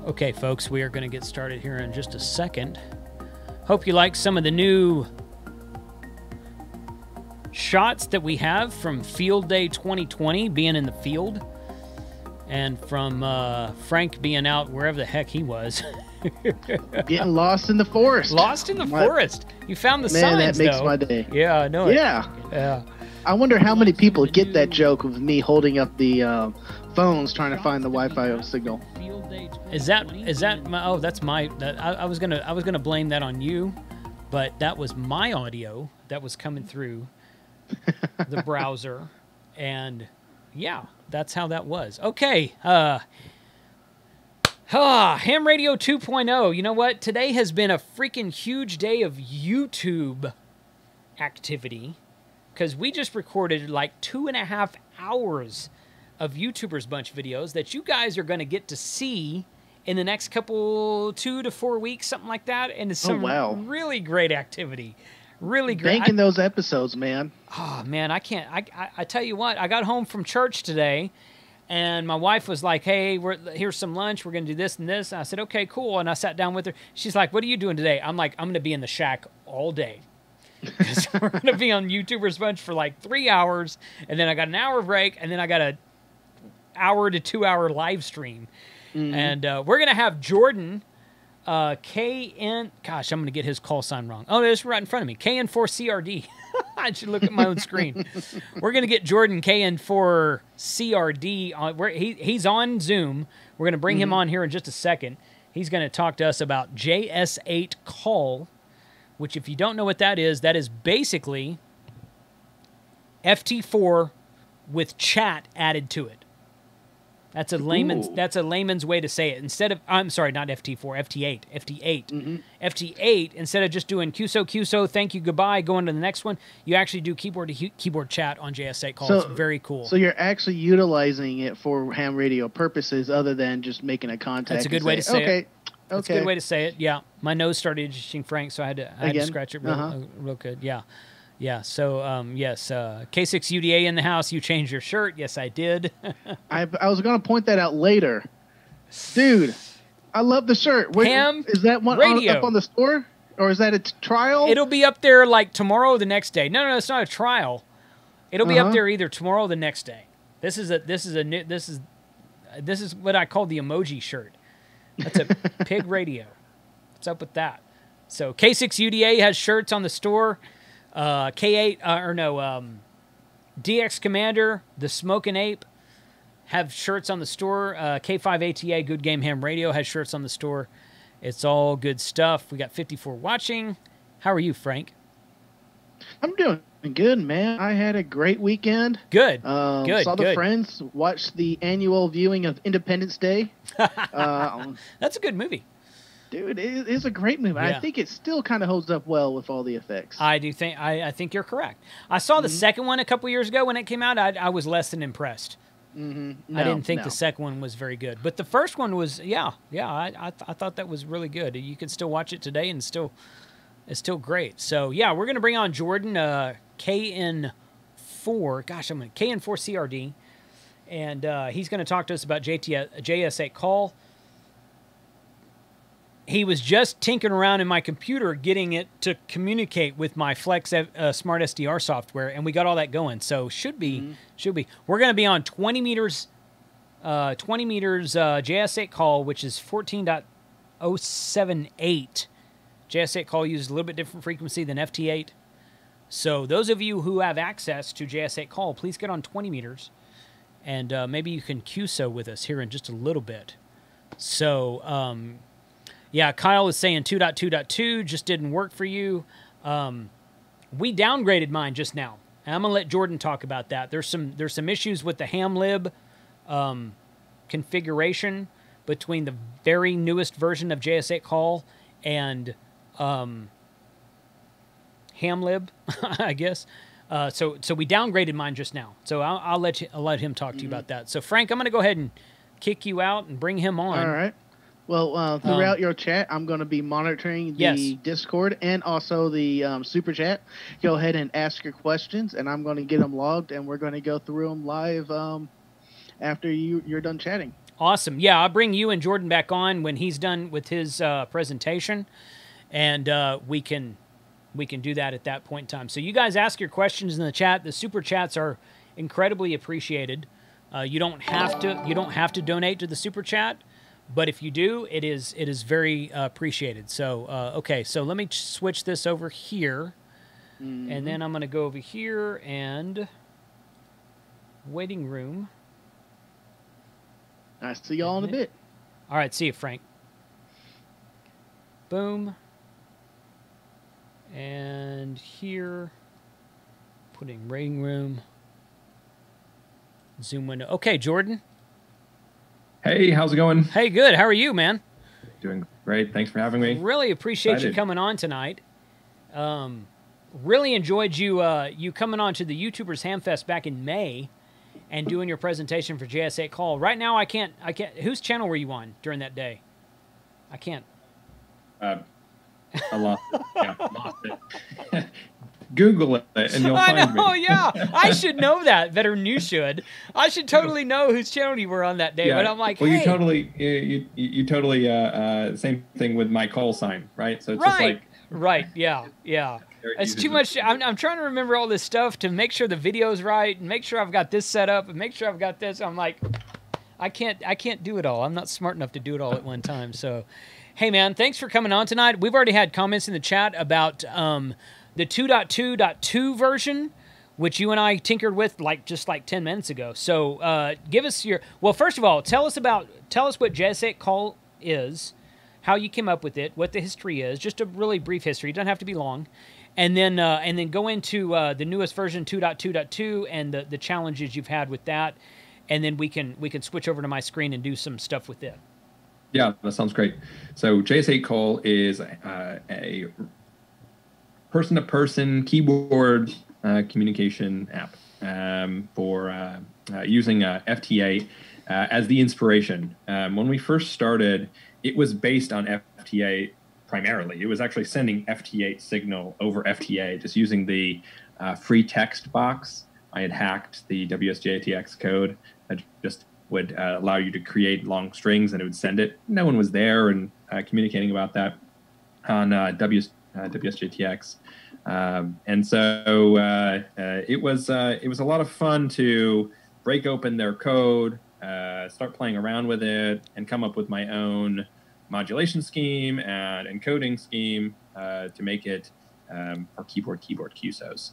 Okay, folks, we are going to get started here in just a second. Hope you like some of the new shots that we have from Field Day 2020, being in the field, and from Frank being out wherever the heck he was. Getting lost in the forest. Lost in the forest. You found the signs, that makes though. my day. Yeah, I know it. Yeah. I wonder how many people get that joke of me holding up the phones trying to find the Wi-Fi signal. Is that my? Oh, that's my. I was gonna blame that on you, but that was my audio that was coming through the browser, and yeah, that's how that was. Okay. Ham Radio 2.0. You know what? Today has been a freaking huge day of YouTube activity, because we just recorded like 2.5 hours of YouTubers Bunch videos that you guys are going to get to see in the next couple 2 to 4 weeks, something like that. And it's some really great activity. Really great. Banking those episodes, man. Oh, man, I can't. I tell you what, I got home from church today, and my wife was like, hey, here's some lunch. We're going to do this and this. And I said, okay, cool. And I sat down with her. She's like, what are you doing today? I'm like, I'm going to be in the shack all day. Because we're going to be on YouTubers Bunch for like 3 hours, and then I got an hour break, and then I got a hour to 2 hour live stream. And we're going to have Jordan, KN, gosh, I'm going to get his call sign wrong. Oh, it's right in front of me. KN4CRD. I should look at my own screen. We're going to get Jordan KN4CRD. He's on Zoom. We're going to bring him on here in just a second. He's going to talk to us about JS8Call, which, if you don't know what that is basically FT4 with chat added to it. That's a layman's way to say it. Instead of, I'm sorry, not FT4, FT8. FT8, instead of just doing QSO, thank you, goodbye, going to the next one, you actually do keyboard to keyboard chat on JS8Call. So, it's very cool. So you're actually utilizing it for ham radio purposes other than just making a contact. That's a good way to say it. That's a good way to say it. Yeah, my nose started itching, Frank, so I had to scratch it real good. Yeah. Yeah, so, yes, K6UDA in the house, you changed your shirt. Yes, I did. I was going to point that out later. Dude, I love the shirt. Ham is that one up on the store? Or is that a trial? It'll be up there like tomorrow or the next day. No, it's not a trial. It'll be up there either tomorrow or the next day. This is what I call the emoji shirt. That's a pig radio. What's up with that? So K6UDA has shirts on the store. DX Commander, the Smokin' Ape have shirts on the store. K5ATA, Good Game Ham Radio, has shirts on the store. It's all good stuff. We got 54 watching. How are you, Frank? I'm doing good, man. I had a great weekend. Good. Saw the friends, watched the annual viewing of Independence Day. That's a good movie. Dude, it is a great movie. Yeah. I think it still kind of holds up well with all the effects. I do think. I think you're correct. I saw the second one a couple years ago when it came out. I was less than impressed. I didn't think the second one was very good, but the first one was. I thought that was really good. You can still watch it today, and it's still great. So yeah, we're gonna bring on Jordan, KN4. Gosh, KN4CRD, and he's gonna talk to us about JS8Call. He was just tinkering around in my computer, getting it to communicate with my Flex Smart SDR software, and we got all that going. So should be. We're going to be on 20 meters JS8Call, which is 14.078. JS8Call uses a little bit different frequency than FT8. So those of you who have access to JS8Call, please get on 20 meters, and maybe you can QSO with us here in just a little bit. So. Yeah, Kyle is saying 2.2.2 just didn't work for you. We downgraded mine just now, and I'm gonna let Jordan talk about that. There's some issues with the hamlib configuration between the very newest version of JS8Call and hamlib, I guess. So we downgraded mine just now. So I'll let him talk to you about that. So Frank, I'm gonna go ahead and kick you out and bring him on. All right. Well, throughout your chat, I'm going to be monitoring the Discord and also the Super Chat. Go ahead and ask your questions, and I'm going to get them logged, and we're going to go through them live after you're done chatting. Awesome. Yeah, I'll bring you and Jordan back on when he's done with his presentation, and we can do that at that point in time. So you guys ask your questions in the chat. The super chats are incredibly appreciated. You don't have to donate to the super chat, but if you do, it is very appreciated. So okay, so let me switch this over here, and then I'm going to go over here and waiting room. I see y'all in a bit. All right, see you, Frank. Boom. And here, putting waiting room. Zoom window. Okay, Jordan. Hey, how's it going? Hey, good. How are you, man? Doing great. Thanks for having me. Really appreciate you coming on tonight. Really enjoyed you coming on to the YouTubers Hamfest back in May and doing your presentation for JS8Call. Right now, I can't. Whose channel were you on during that day? I can't. I lost it. Yeah, lost it. Google it and you'll find me. Oh yeah, I should know that better than you should. I should totally know whose channel you were on that day. Yeah. But I'm like, well, hey. you totally same thing with my call sign, right? So it's just like yeah. It's too much. I'm trying to remember all this stuff to make sure the video's right and make sure I've got this set up and make sure I've got this. I'm like, I can't do it all. I'm not smart enough to do it all at one time. So, hey man, thanks for coming on tonight. We've already had comments in the chat about the 2.2.2 version, which you and I tinkered with just 10 minutes ago. So give us well, first of all, tell us what JS8Call is, how you came up with it, what the history is, just a really brief history. It doesn't have to be long. And then go into the newest version 2.2.2 and the challenges you've had with that. And then we can switch over to my screen and do some stuff with it. Yeah, that sounds great. So JS8Call is a person-to-person keyboard communication app for using FTA as the inspiration. When we first started, it was based on FTA primarily. It was actually sending FT8 signal over FTA, just using the free text box. I had hacked the WSJTX code that just would allow you to create long strings, and it would send it. No one was there and communicating about that on WSJTX. And so it was a lot of fun to break open their code, start playing around with it, and come up with my own modulation scheme and encoding scheme to make it for keyboard QSOs.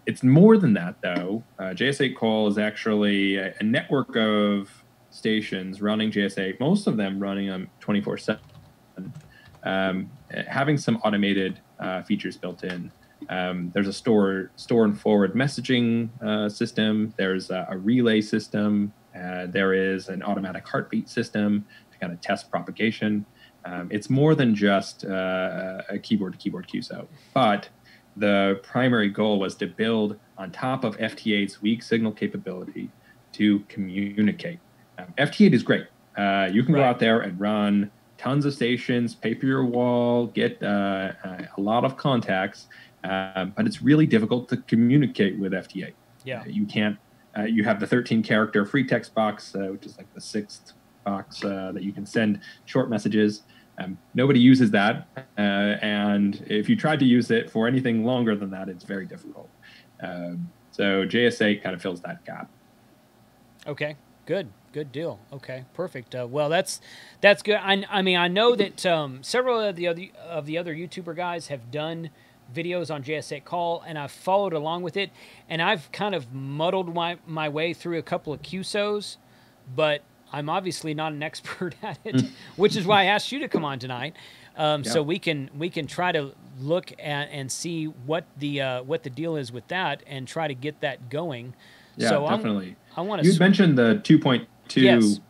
It's more than that, though. JS8Call is actually a network of stations running JS8, most of them running on 24/7, having some automated features built in. There's a store and forward messaging system. There's a relay system. There is an automatic heartbeat system to kind of test propagation. It's more than just a keyboard-to-keyboard QSO. But the primary goal was to build on top of FT8's weak signal capability to communicate. FT8 is great. You can go out there and run tons of stations, pay for your wall, get a lot of contacts, but it's really difficult to communicate with FT8. Yeah. You can't. You have the 13-character free text box, which is like the 6th box that you can send short messages. Nobody uses that, and if you tried to use it for anything longer than that, it's very difficult. So JS8 kind of fills that gap. Okay, good deal. Okay, perfect. Well, that's good. I mean, I know that several of the other YouTuber guys have done videos on JS8Call, and I've followed along with it, and I've kind of muddled my way through a couple of QSOs, but I'm obviously not an expert at it, which is why I asked you to come on tonight, so we can try to look at and see what the deal is with that and try to get that going. Yeah, so definitely. I want to. You mentioned the 2.2 yes.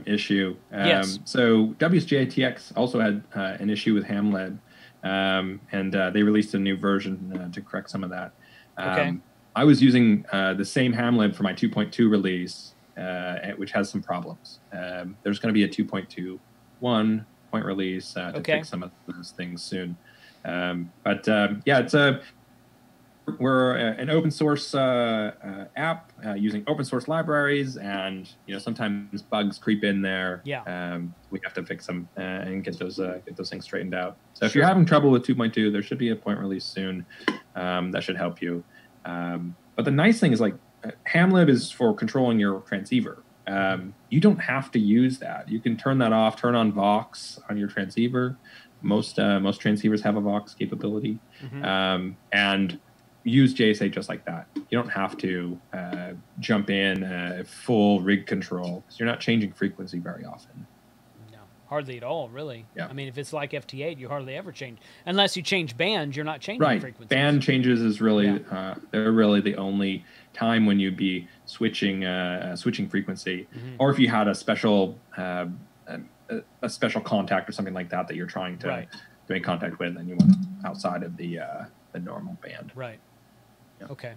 Issue. Yes. So WSJTX also had an issue with Hamled, and they released a new version to correct some of that. Okay. I was using the same Hamled for my 2.2 release, which has some problems. There's going to be a 2.21 point release to fix some of those things soon. But yeah, it's we're an open source app using open source libraries, and sometimes bugs creep in there. Yeah. We have to fix them and get those things straightened out. So if you're having trouble with 2.2, there should be a point release soon that should help you. But the nice thing is, like, hamlib is for controlling your transceiver. You don't have to use that. You can turn that off, turn on Vox on your transceiver. Most transceivers have a Vox capability, and use JS8 just like that. You don't have to jump in full rig control, because you're not changing frequency very often. No, hardly at all, really. Yeah. I mean, if it's like FT8, you hardly ever change. Unless you change bands, you're not changing frequencies. Band changes is really, they're really the only time when you'd be switching frequency. Or if you had a special contact or something like that you're trying to make contact with, and you want it outside of the normal band. Right. Yeah. Okay.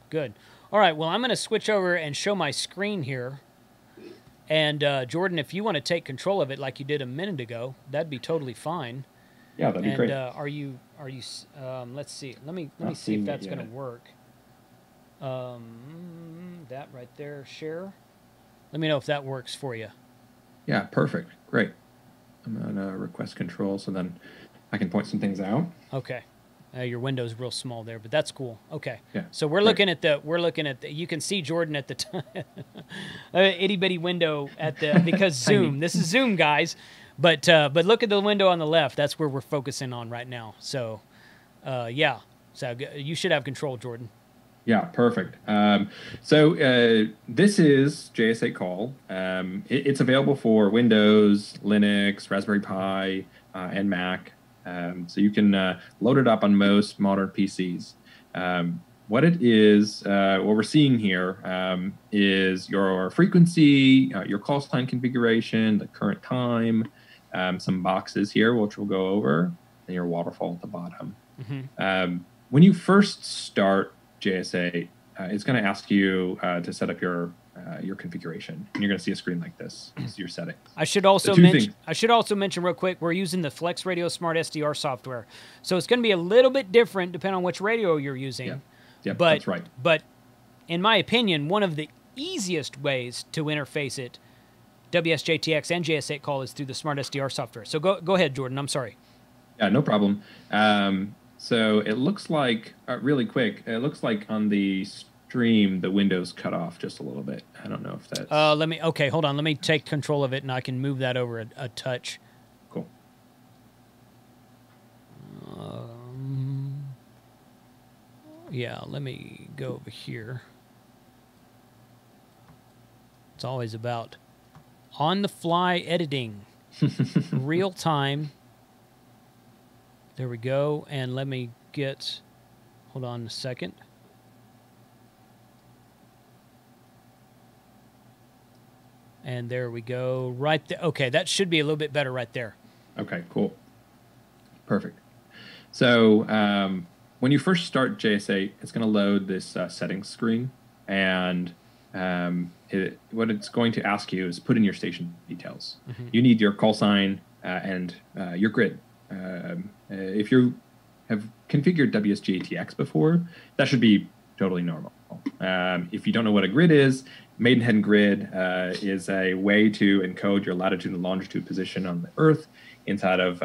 Good. All right. Well, I'm going to switch over and show my screen here. And Jordan, if you want to take control of it like you did a minute ago, that'd be totally fine. Yeah, that'd be great. Are you? Let's see. Let me see if that's going to work. That right there. Share. Let me know if that works for you. Yeah. Perfect. Great. I'm on request control, so then I can point some things out. Okay. Your window's real small there, but that's cool. Okay. Yeah. So we're looking at the you can see Jordan at the time, itty bitty window at the, because Zoom. This is Zoom, guys. But look at the window on the left. That's where we're focusing on right now. So, yeah. So you should have control, Jordan. Yeah, perfect. So this is JS8Call. It's available for Windows, Linux, Raspberry Pi, and Mac. So you can load it up on most modern PCs. What it is, what we're seeing here is your frequency, your call sign configuration, the current time, some boxes here, which we'll go over, and your waterfall at the bottom. When you first start JS8, it's going to ask you to set up your configuration, and you're going to see a screen like this. This is your settings. I should also mention real quick, we're using the Flex Radio Smart SDR software, so it's going to be a little bit different depending on which radio you're using. Yeah, that's right. But in my opinion, one of the easiest ways to interface it, WSJTX and JS8Call, is through the Smart SDR software. So go ahead, Jordan. I'm sorry. Yeah, no problem. So it looks like, really quick, it looks like on the stream, the window's cut off just a little bit. I don't know if that's... okay, hold on. Let me take control of it, and I can move that over a touch. Cool. Yeah, let me go over here. It's always about on-the-fly editing. Real time. There we go. And let me get... Hold on a second. And there we go. Right there. Okay, that should be a little bit better right there. Okay, cool. Perfect. So when you first start JS8, it's going to load this settings screen. And what it's going to ask you is put in your station details. You need your call sign and your grid. If you have configured WSJTX before, that should be totally normal. If you don't know what a grid is, Maidenhead grid is a way to encode your latitude and longitude position on the Earth inside of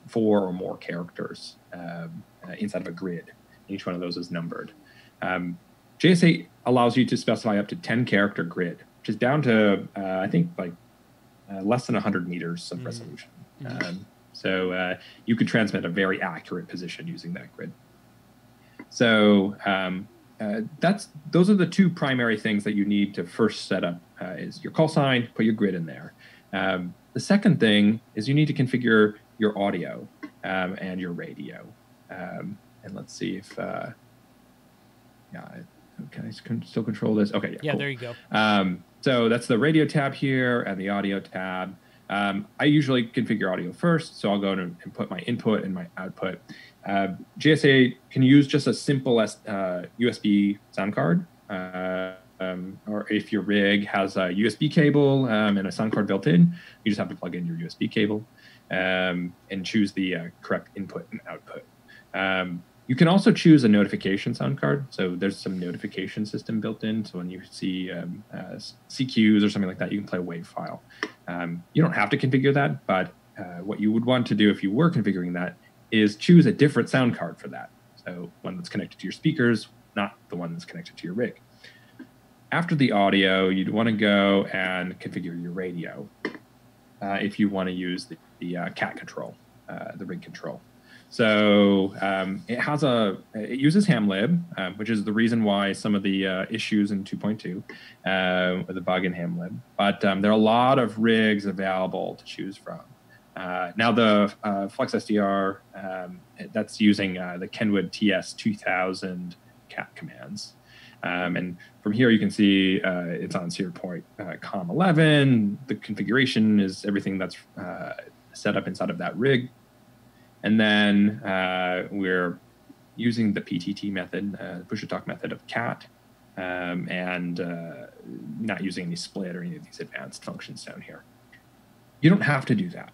4 or more characters inside of a grid. Each one of those is numbered. JS8 allows you to specify up to 10-character grid, which is down to, I think, like less than 100 meters of resolution. So you could transmit a very accurate position using that grid. So those are the two primary things that you need to first set up is your call sign, put your grid in there. The second thing is you need to configure your audio and your radio. And let's see if, can I still control this? Okay, yeah, cool. There you go. So that's the radio tab here and the audio tab. I usually configure audio first, so I'll go and put my input and my output. JS8 can use just a simple USB sound card, or if your rig has a USB cable and a sound card built in, you just have to plug in your USB cable and choose the correct input and output. You can also choose a notification sound card. So there's some notification system built in. So when you see CQs or something like that, you can play a WAV file. You don't have to configure that, but what you would want to do if you were configuring that is choose a different sound card for that. So one that's connected to your speakers, not the one that's connected to your rig. After the audio, you'd want to go and configure your radio if you want to use the cat control, the rig control. So it uses hamlib, which is the reason why some of the issues in 2.2 with the bug in hamlib. But there are a lot of rigs available to choose from. Now the Flex SDR, that's using the Kenwood TS2000 cat commands. And from here you can see it's on Com11. The configuration is everything that's set up inside of that rig. And then we're using the PTT method, the push-to-talk method of cat, and not using any split or any of these advanced functions down here. You don't have to do that.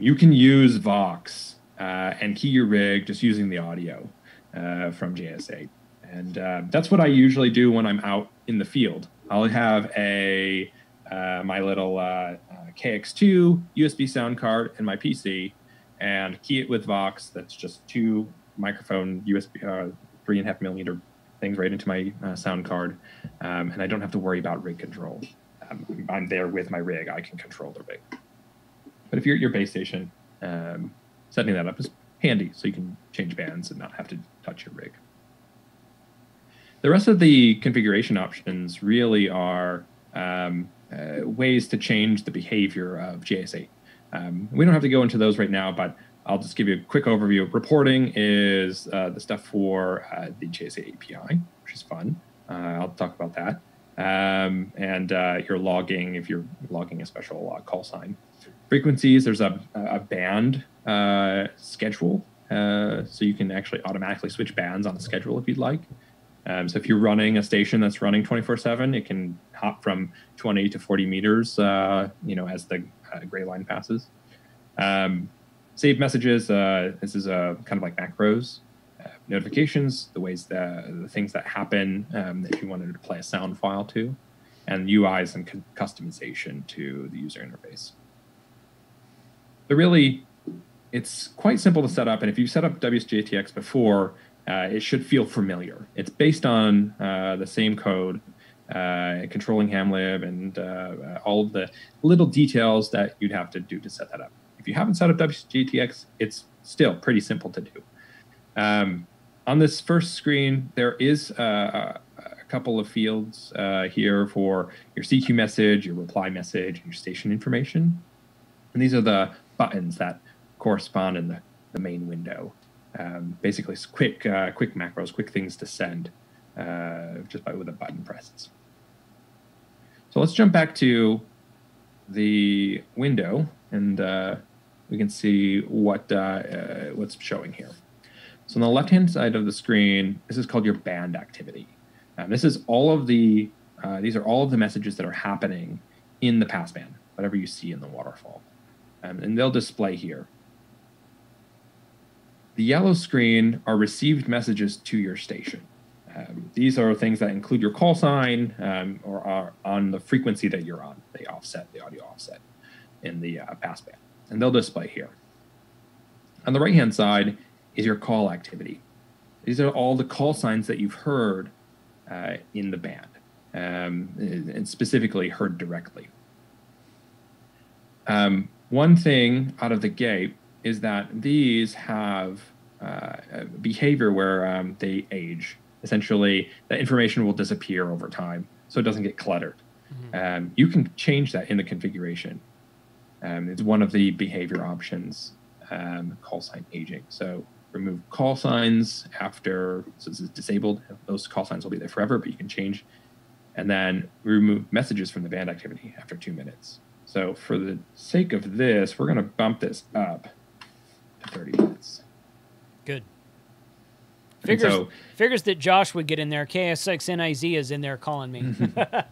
You can use Vox and key your rig just using the audio from JS8. And that's what I usually do when I'm out in the field. I'll have my little KX2 USB sound card in my PC and key it with Vox. That's just 2 microphone USB 3.5 millimeter things right into my sound card. And I don't have to worry about rig control. I'm there with my rig. I can control the rig. But if you're at your base station, setting that up is handy so you can change bands and not have to touch your rig. The rest of the configuration options really are ways to change the behavior of JS8. We don't have to go into those right now, but I'll just give you a quick overview. Reporting is the stuff for the JS8 API, which is fun. I'll talk about that. And your logging, if you're logging a special call sign. Frequencies, there's a band schedule, so you can actually automatically switch bands on the schedule if you'd like. So if you're running a station that's running 24/7, it can hop from 20 to 40 meters, as the gray line passes. Save messages. This is kind of like macros. Notifications, the things that happen if you wanted to play a sound file to, and UIs and customization to the user interface. But really, it's quite simple to set up, and if you've set up WSJTX before, it should feel familiar. It's based on the same code, controlling hamlib, and all of the little details that you'd have to do to set that up. If you haven't set up WSJTX, it's still pretty simple to do. On this first screen, there is a couple of fields here for your CQ message, your reply message, and your station information. And these are the buttons that correspond in the main window. Basically, quick macros, quick things to send just with a button presses. So let's jump back to the window, and we can see what's showing here. So on the left-hand side of the screen, this is called your band activity. This is all of these are all of the messages that are happening in the passband, whatever you see in the waterfall, and they'll display here. The yellow screen are received messages to your station. These are things that include your call sign or are on the frequency that you're on, the audio offset in the passband, and they'll display here. On the right-hand side is your call activity. These are all the call signs that you've heard in the band, and specifically heard directly. One thing out of the gate is that these have behavior where they age. Essentially, the information will disappear over time, so it doesn't get cluttered. Mm-hmm. You can change that in the configuration. It's one of the behavior options, call sign aging. So remove call signs after, so this is disabled. Those call signs will be there forever, but you can change. And then remove messages from the band activity after 2 minutes. So for the sake of this, we're going to bump this up to 30 minutes. Good. Figures that Josh would get in there. KS6NIZ is in there calling me.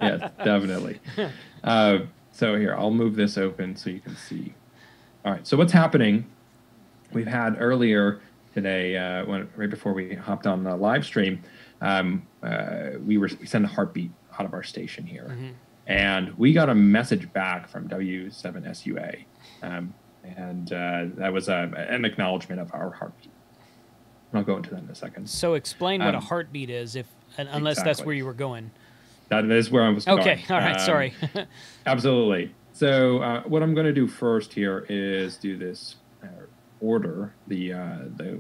Yes, definitely. So here, I'll move this open so you can see. All right, so what's happening, we've had earlier today, right before we hopped on the live stream, we sent a heartbeat out of our station here, and we got a message back from W7SUA, and that was an acknowledgement of our heartbeat. I'll go into that in a second. So explain what a heartbeat is, unless exactly. That's where you were going. That is where I was going. Okay, all right, sorry. Absolutely. So what I'm going to do first here is do this order the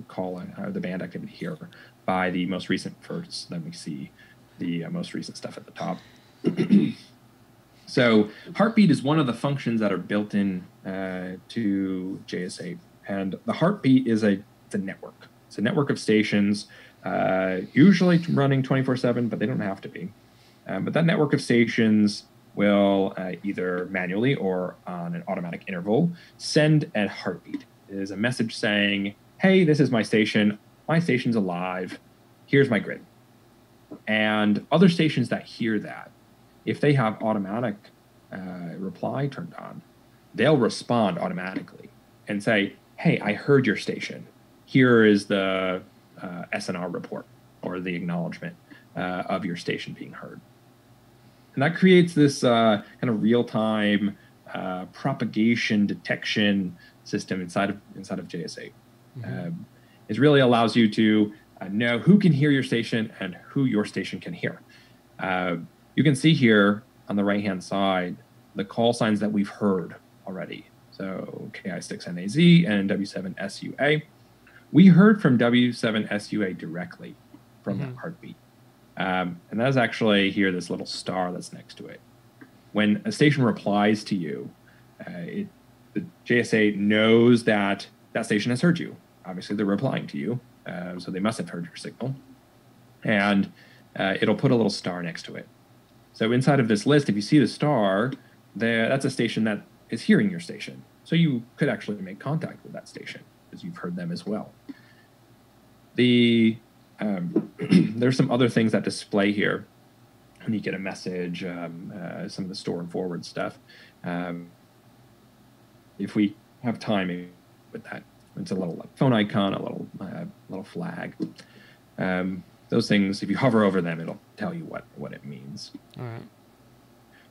call the band activity here by the most recent first. Then we see the most recent stuff at the top. So heartbeat is one of the functions that are built in to JS8, and the heartbeat is it's a network. It's a network of stations, usually running 24/7, but they don't have to be. But that network of stations will either manually or on an automatic interval send a heartbeat. It is a message saying, hey, this is my station. My station's alive. Here's my grid. And other stations that hear that, if they have automatic reply turned on, they'll respond automatically and say, hey, I heard your station. Here is the SNR report or the acknowledgement of your station being heard. And that creates this kind of real-time propagation detection system inside of JS8. It really allows you to know who can hear your station and who your station can hear. You can see here on the right-hand side the call signs that we've heard already. So KI6NAZ and W7SUA. We heard from W7SUA directly from that heartbeat. And that is actually here, this little star that's next to it. When a station replies to you, the JS8 knows that that station has heard you. Obviously, they're replying to you, so they must have heard your signal. And it'll put a little star next to it. So inside of this list, if you see the star, that's a station that is hearing your station. So you could actually make contact with that station because you've heard them as well. There's some other things that display here when you get a message, some of the store and forward stuff. If we have time with that, it's a little phone icon, a little flag. Those things, if you hover over them, it'll tell you what it means. All right.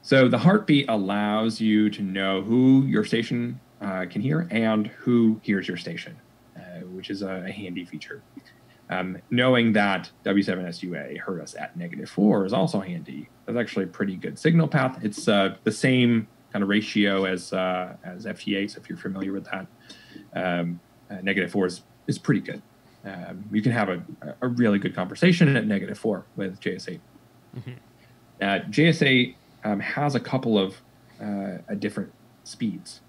So the heartbeat allows you to know who your station can hear and who hears your station, which is a handy feature. Knowing that W7SUA heard us at -4 is also handy. That's actually a pretty good signal path. It's the same kind of ratio as FT8, so if you're familiar with that. -4 is pretty good. You can have a really good conversation at -4 with JS8. JS8 has a couple of different speeds.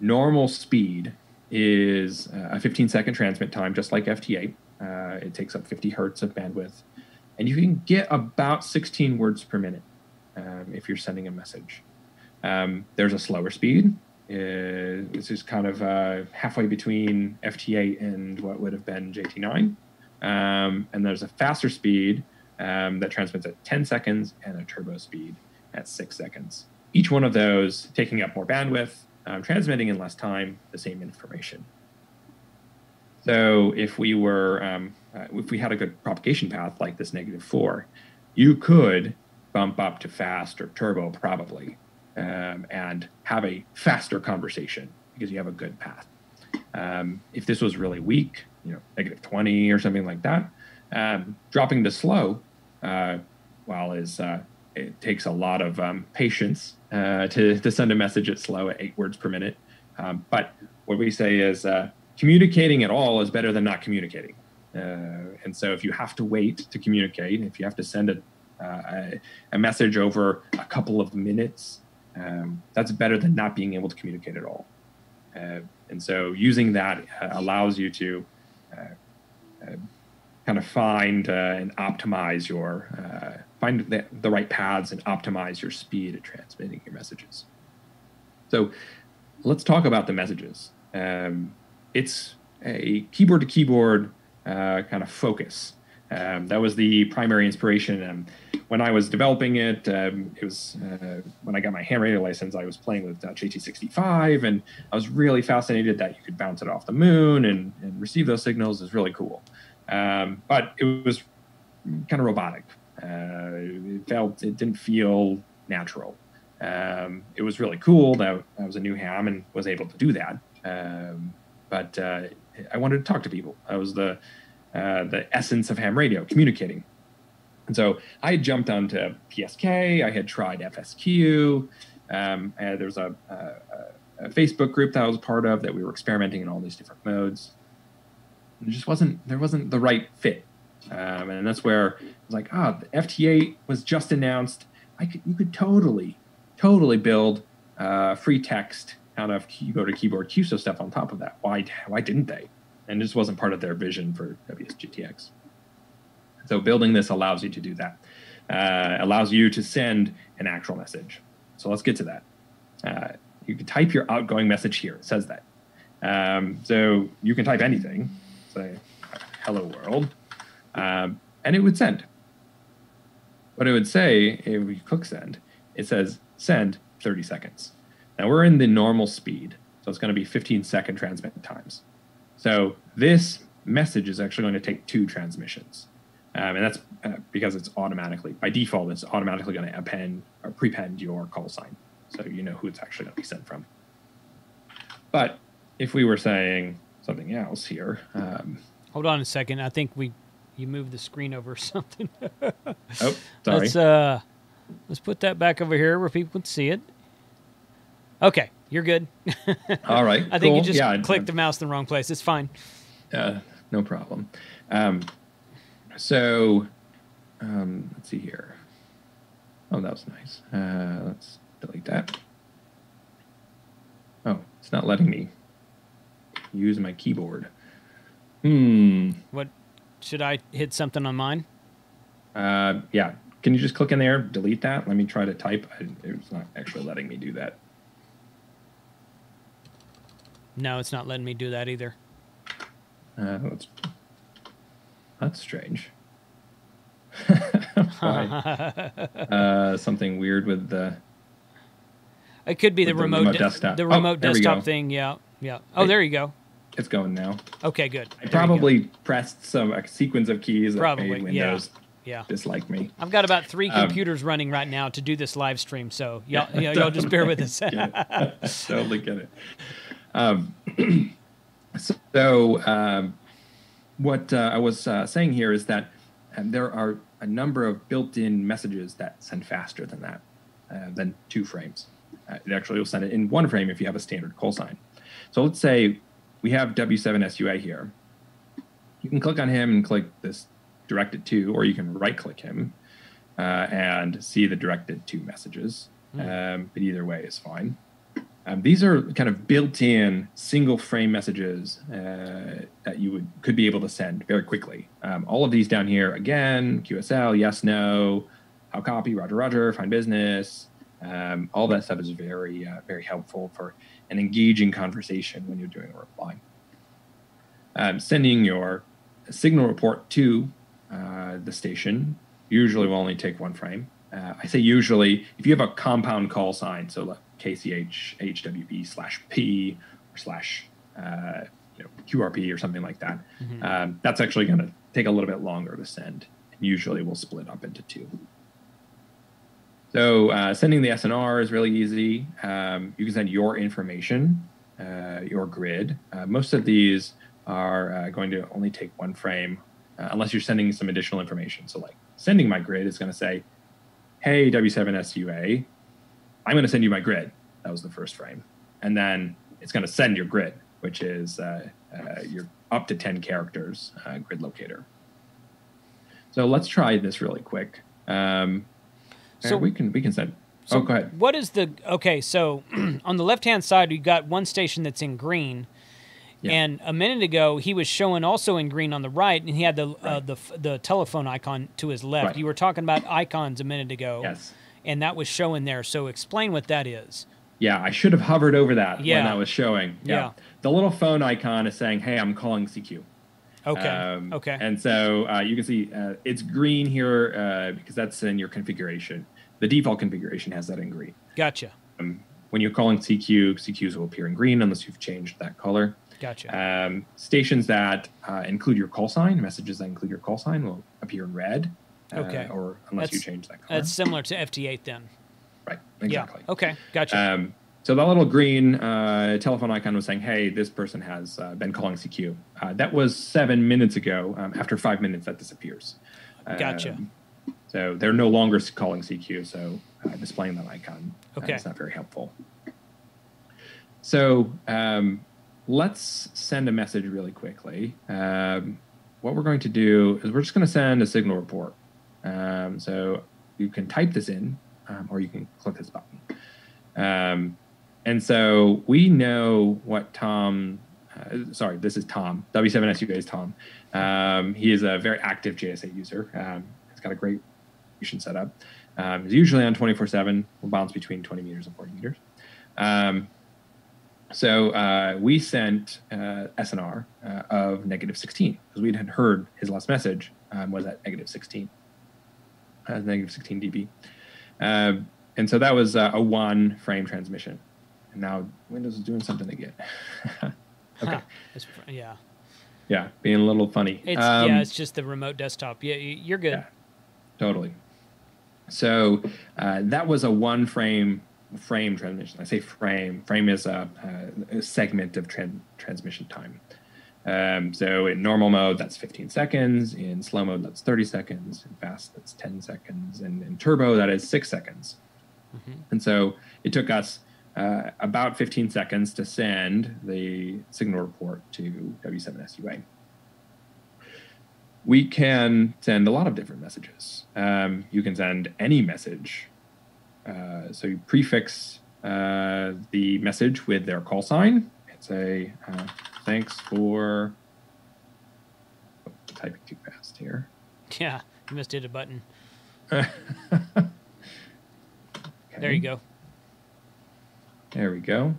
Normal speed is a 15-second transmit time, just like FT8. It takes up 50 hertz of bandwidth. And you can get about 16 words per minute if you're sending a message. There's a slower speed. This is kind of halfway between FT8 and what would have been JT9. And there's a faster speed that transmits at 10 seconds and a turbo speed at 6 seconds. Each one of those taking up more bandwidth, transmitting in less time, the same information. So if we had a good propagation path like this -4, you could bump up to fast or turbo probably, and have a faster conversation because you have a good path. If this was really weak, -20 or something like that, dropping to slow, it takes a lot of patience to send a message at slow at 8 words per minute. But what we say is communicating at all is better than not communicating. And so if you have to wait to communicate, if you have to send a message over a couple of minutes, that's better than not being able to communicate at all. And so using that allows you to kind of find and optimize find the right paths and optimize your speed at transmitting your messages. So let's talk about the messages. It's a keyboard to keyboard kind of focus. That was the primary inspiration. When I was developing it, it was when I got my ham radio license, I was playing with JT65, and I was really fascinated that you could bounce it off the moon and receive those signals. Is really cool. But it was kind of robotic. It didn't feel natural. It was really cool that I was a new ham and was able to do that. But I wanted to talk to people. I was the essence of ham radio, communicating. And so I had jumped onto PSK. I had tried FSQ. And there was a Facebook group that I was part of that we were experimenting in all these different modes. It just wasn't the right fit. And that's where I was like, the FT8 was just announced. You could totally build free text out of keyboard QSO stuff on top of that. Why didn't they? And this wasn't part of their vision for WSGTX. So building this allows you to do that. Allows you to send an actual message. So let's get to that. You can type your outgoing message here. It says that. So you can type anything. Say, hello world. And it would send. What it would say, if we click send, it says send 30 seconds. Now we're in the normal speed. So it's going to be 15-second transmit times. So this message is actually going to take 2 transmissions. And that's because it's automatically, by default, it's automatically going to append or prepend your call sign. So you know who it's actually going to be sent from. But if we were saying something else here. Hold on a second. I think you moved the screen over or something. Oh, sorry. Let's put that back over here where people can see it. Okay, you're good. All right. I think you just clicked the mouse in the wrong place. It's fine. No problem. So let's see here. Oh, that was nice. Let's delete that. Oh, it's not letting me use my keyboard. What, should I hit something on mine? Yeah. Can you just click in there, delete that? Let me try to type. It's not actually letting me do that. No, it's not letting me do that either. That's strange. Something weird with the. It could be the remote desktop. The remote desktop thing. Yeah. Oh, there you go. It's going now. Okay, good. I probably pressed a sequence of keys that made Windows dislike me. I've got about 3 computers running right now to do this live stream, so y'all just bear with us. Totally get it. What I was saying here is that there are a number of built-in messages that send faster than that, than 2 frames. It actually will send it in 1 frame if you have a standard call sign. So let's say we have W7SUA here. You can click on him and click this directed to, or you can right-click him and see the directed to messages. But either way is fine. These are kind of built-in single-frame messages that you could be able to send very quickly. All of these down here, again, QSL, yes, no, how copy, roger, roger, fine business. All that stuff is very, very helpful for an engaging conversation when you're doing a reply. Sending your signal report to the station usually will only take 1 frame. I say usually, if you have a compound call sign, so like KCH, HWB/P or QRP or something like that, that's actually going to take a little bit longer to send. And usually we'll split up into 2. So sending the SNR is really easy. You can send your information, your grid. Most of these are going to only take 1 frame unless you're sending some additional information. So like sending my grid is going to say, hey, W7SUA, I'm going to send you my grid. That was the first frame. And then it's going to send your grid, which is your up to 10 characters grid locator. So let's try this really quick. So we can send. So go ahead. What is the so on the left-hand side, you got one station that's in green. Yeah. And a minute ago, he was showing also in green on the right, and he had the telephone icon to his left. Right. You were talking about icons a minute ago. Yes. And that was showing there. So explain what that is. Yeah, I should have hovered over that when that was showing. Yeah. The little phone icon is saying, hey, I'm calling CQ. Okay. Okay. And so you can see it's green here because that's in your configuration. The default configuration has that in green. Gotcha. When you're calling CQ, CQs will appear in green unless you've changed that color. Gotcha. Stations that include your call sign, messages that include your call sign will appear in red. Okay. Or unless you change that color. That's similar to FT8 then. Right. Exactly. Yeah. Okay. Gotcha. So that little green telephone icon was saying, hey, this person has been calling CQ. That was 7 minutes ago. After 5 minutes, that disappears. Gotcha. So they're no longer calling CQ. So displaying that icon is not very helpful. So let's send a message really quickly. What we're going to do is we're just going to send a signal report. So you can type this in, or you can click this button. And so we know what Tom, sorry, this is Tom. W7SUA is Tom. He is a very active JS8 user. He's got a great distribution setup. He's usually on 24/7. Will bounce between 20 meters and 40 meters. So we sent SNR of -16 because we had heard his last message was at -16, -16 dB. And so that was a 1 frame transmission. And now Windows is doing something again. Okay. Yeah. Yeah, being a little funny. It's just the remote desktop. Yeah, you're good. Yeah, totally. So that was a 1 frame transmission. I say frame. Frame is a segment of transmission time. So in normal mode, that's 15 seconds. In slow mode, that's 30 seconds. In fast, that's 10 seconds. And in turbo, that is 6 seconds. Mm-hmm. And so it took us about 15 seconds to send the signal report to W7SUA. We can send a lot of different messages. You can send any message. So you prefix the message with their call sign and say, thanks for typing too fast here. Yeah, you must hit a button. Okay. There you go. There we go.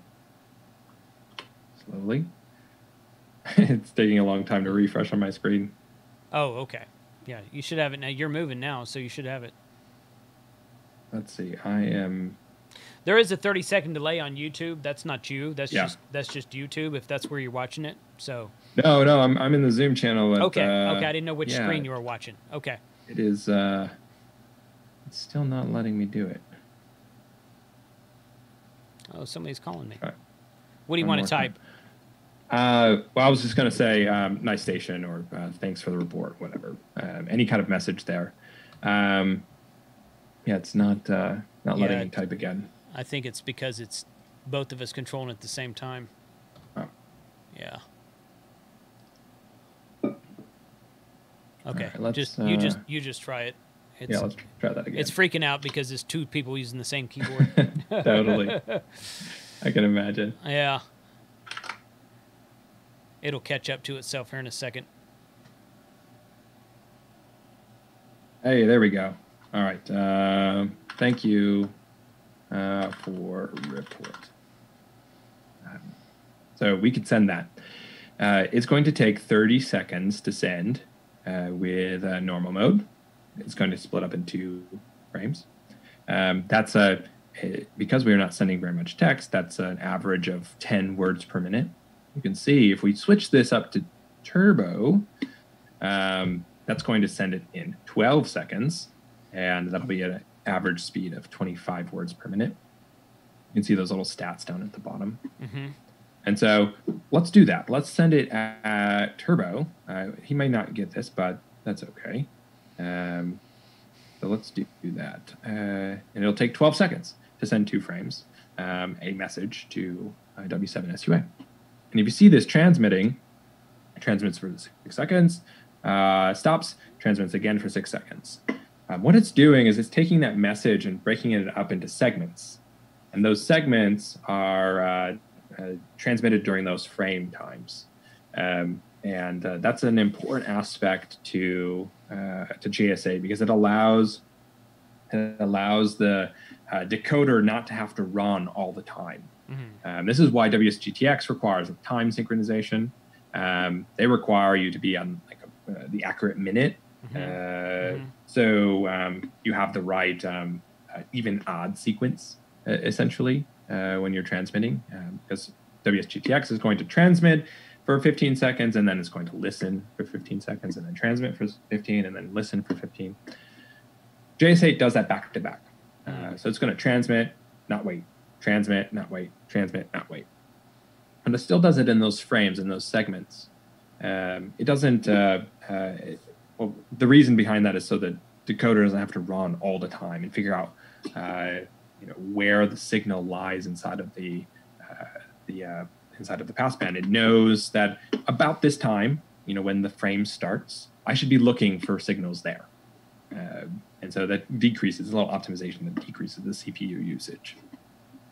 Slowly. It's taking a long time to refresh on my screen. Oh, okay. Yeah, you should have it now. You're moving now, so you should have it. Let's see. I am. There is a 30-second delay on YouTube. That's not you. That's just YouTube. If that's where you're watching it. So. No, I'm in the Zoom channel. But, okay. I didn't know which screen you were watching. Okay. It is. It's still not letting me do it. Oh, somebody's calling me. Right. What do you want to type? Well, I was just going to say nice station or thanks for the report, whatever. Any kind of message there. Yeah, it's not letting me type again. I think it's because it's both of us controlling at the same time. Oh. Yeah. Okay. Right, you just try it. Let's try that again. It's freaking out because there's 2 people using the same keyboard. Totally. I can imagine. Yeah. It'll catch up to itself here in a second. Hey, there we go. All right. Thank you for report. So we could send that. It's going to take 30 seconds to send with normal mode. It's going to split up in 2 frames. That's because we are not sending very much text, that's an average of 10 words per minute. You can see if we switch this up to turbo, that's going to send it in 12 seconds, and that'll be at an average speed of 25 words per minute. You can see those little stats down at the bottom. Mm-hmm. And so let's do that. Let's send it at turbo. He may not get this, but that's okay. So let's do that. And it'll take 12 seconds to send 2 frames, a message to W7SUA. And if you see this transmitting, it transmits for 6 seconds, stops, transmits again for 6 seconds. What it's doing is it's taking that message and breaking it up into segments. And those segments are transmitted during those frame times. And that's an important aspect to JS8 because it allows the decoder not to have to run all the time. Mm-hmm. This is why WSGTX requires a time synchronization. they require you to be on like the accurate minute. So you have the right even odd sequence, essentially, when you're transmitting, because WSGTX is going to transmit for 15 seconds, and then it's going to listen for 15 seconds, and then transmit for 15, and then listen for 15. JS8 does that back to back. So it's going to transmit, not wait, transmit, not wait, transmit, not wait. And it still does it in those frames, in those segments. It doesn't, well, the reason behind that is so that decoder doesn't have to run all the time and figure out where the signal lies inside of the passband. It knows that about this time, when the frame starts, I should be looking for signals there. And so that decreases, a little optimization that decreases the CPU usage.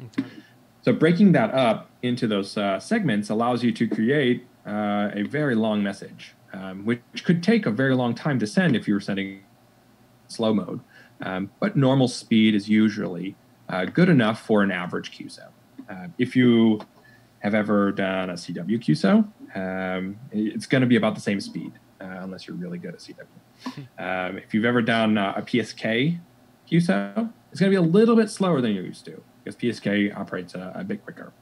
Okay. So breaking that up into those segments allows you to create a very long message, which could take a very long time to send if you were sending slow mode. But normal speed is usually good enough for an average QSO. If you have ever done a CW QSO, it's going to be about the same speed, unless you're really good at CW. If you've ever done a PSK QSO, it's going to be a little bit slower than you're used to, because PSK operates a bit quicker.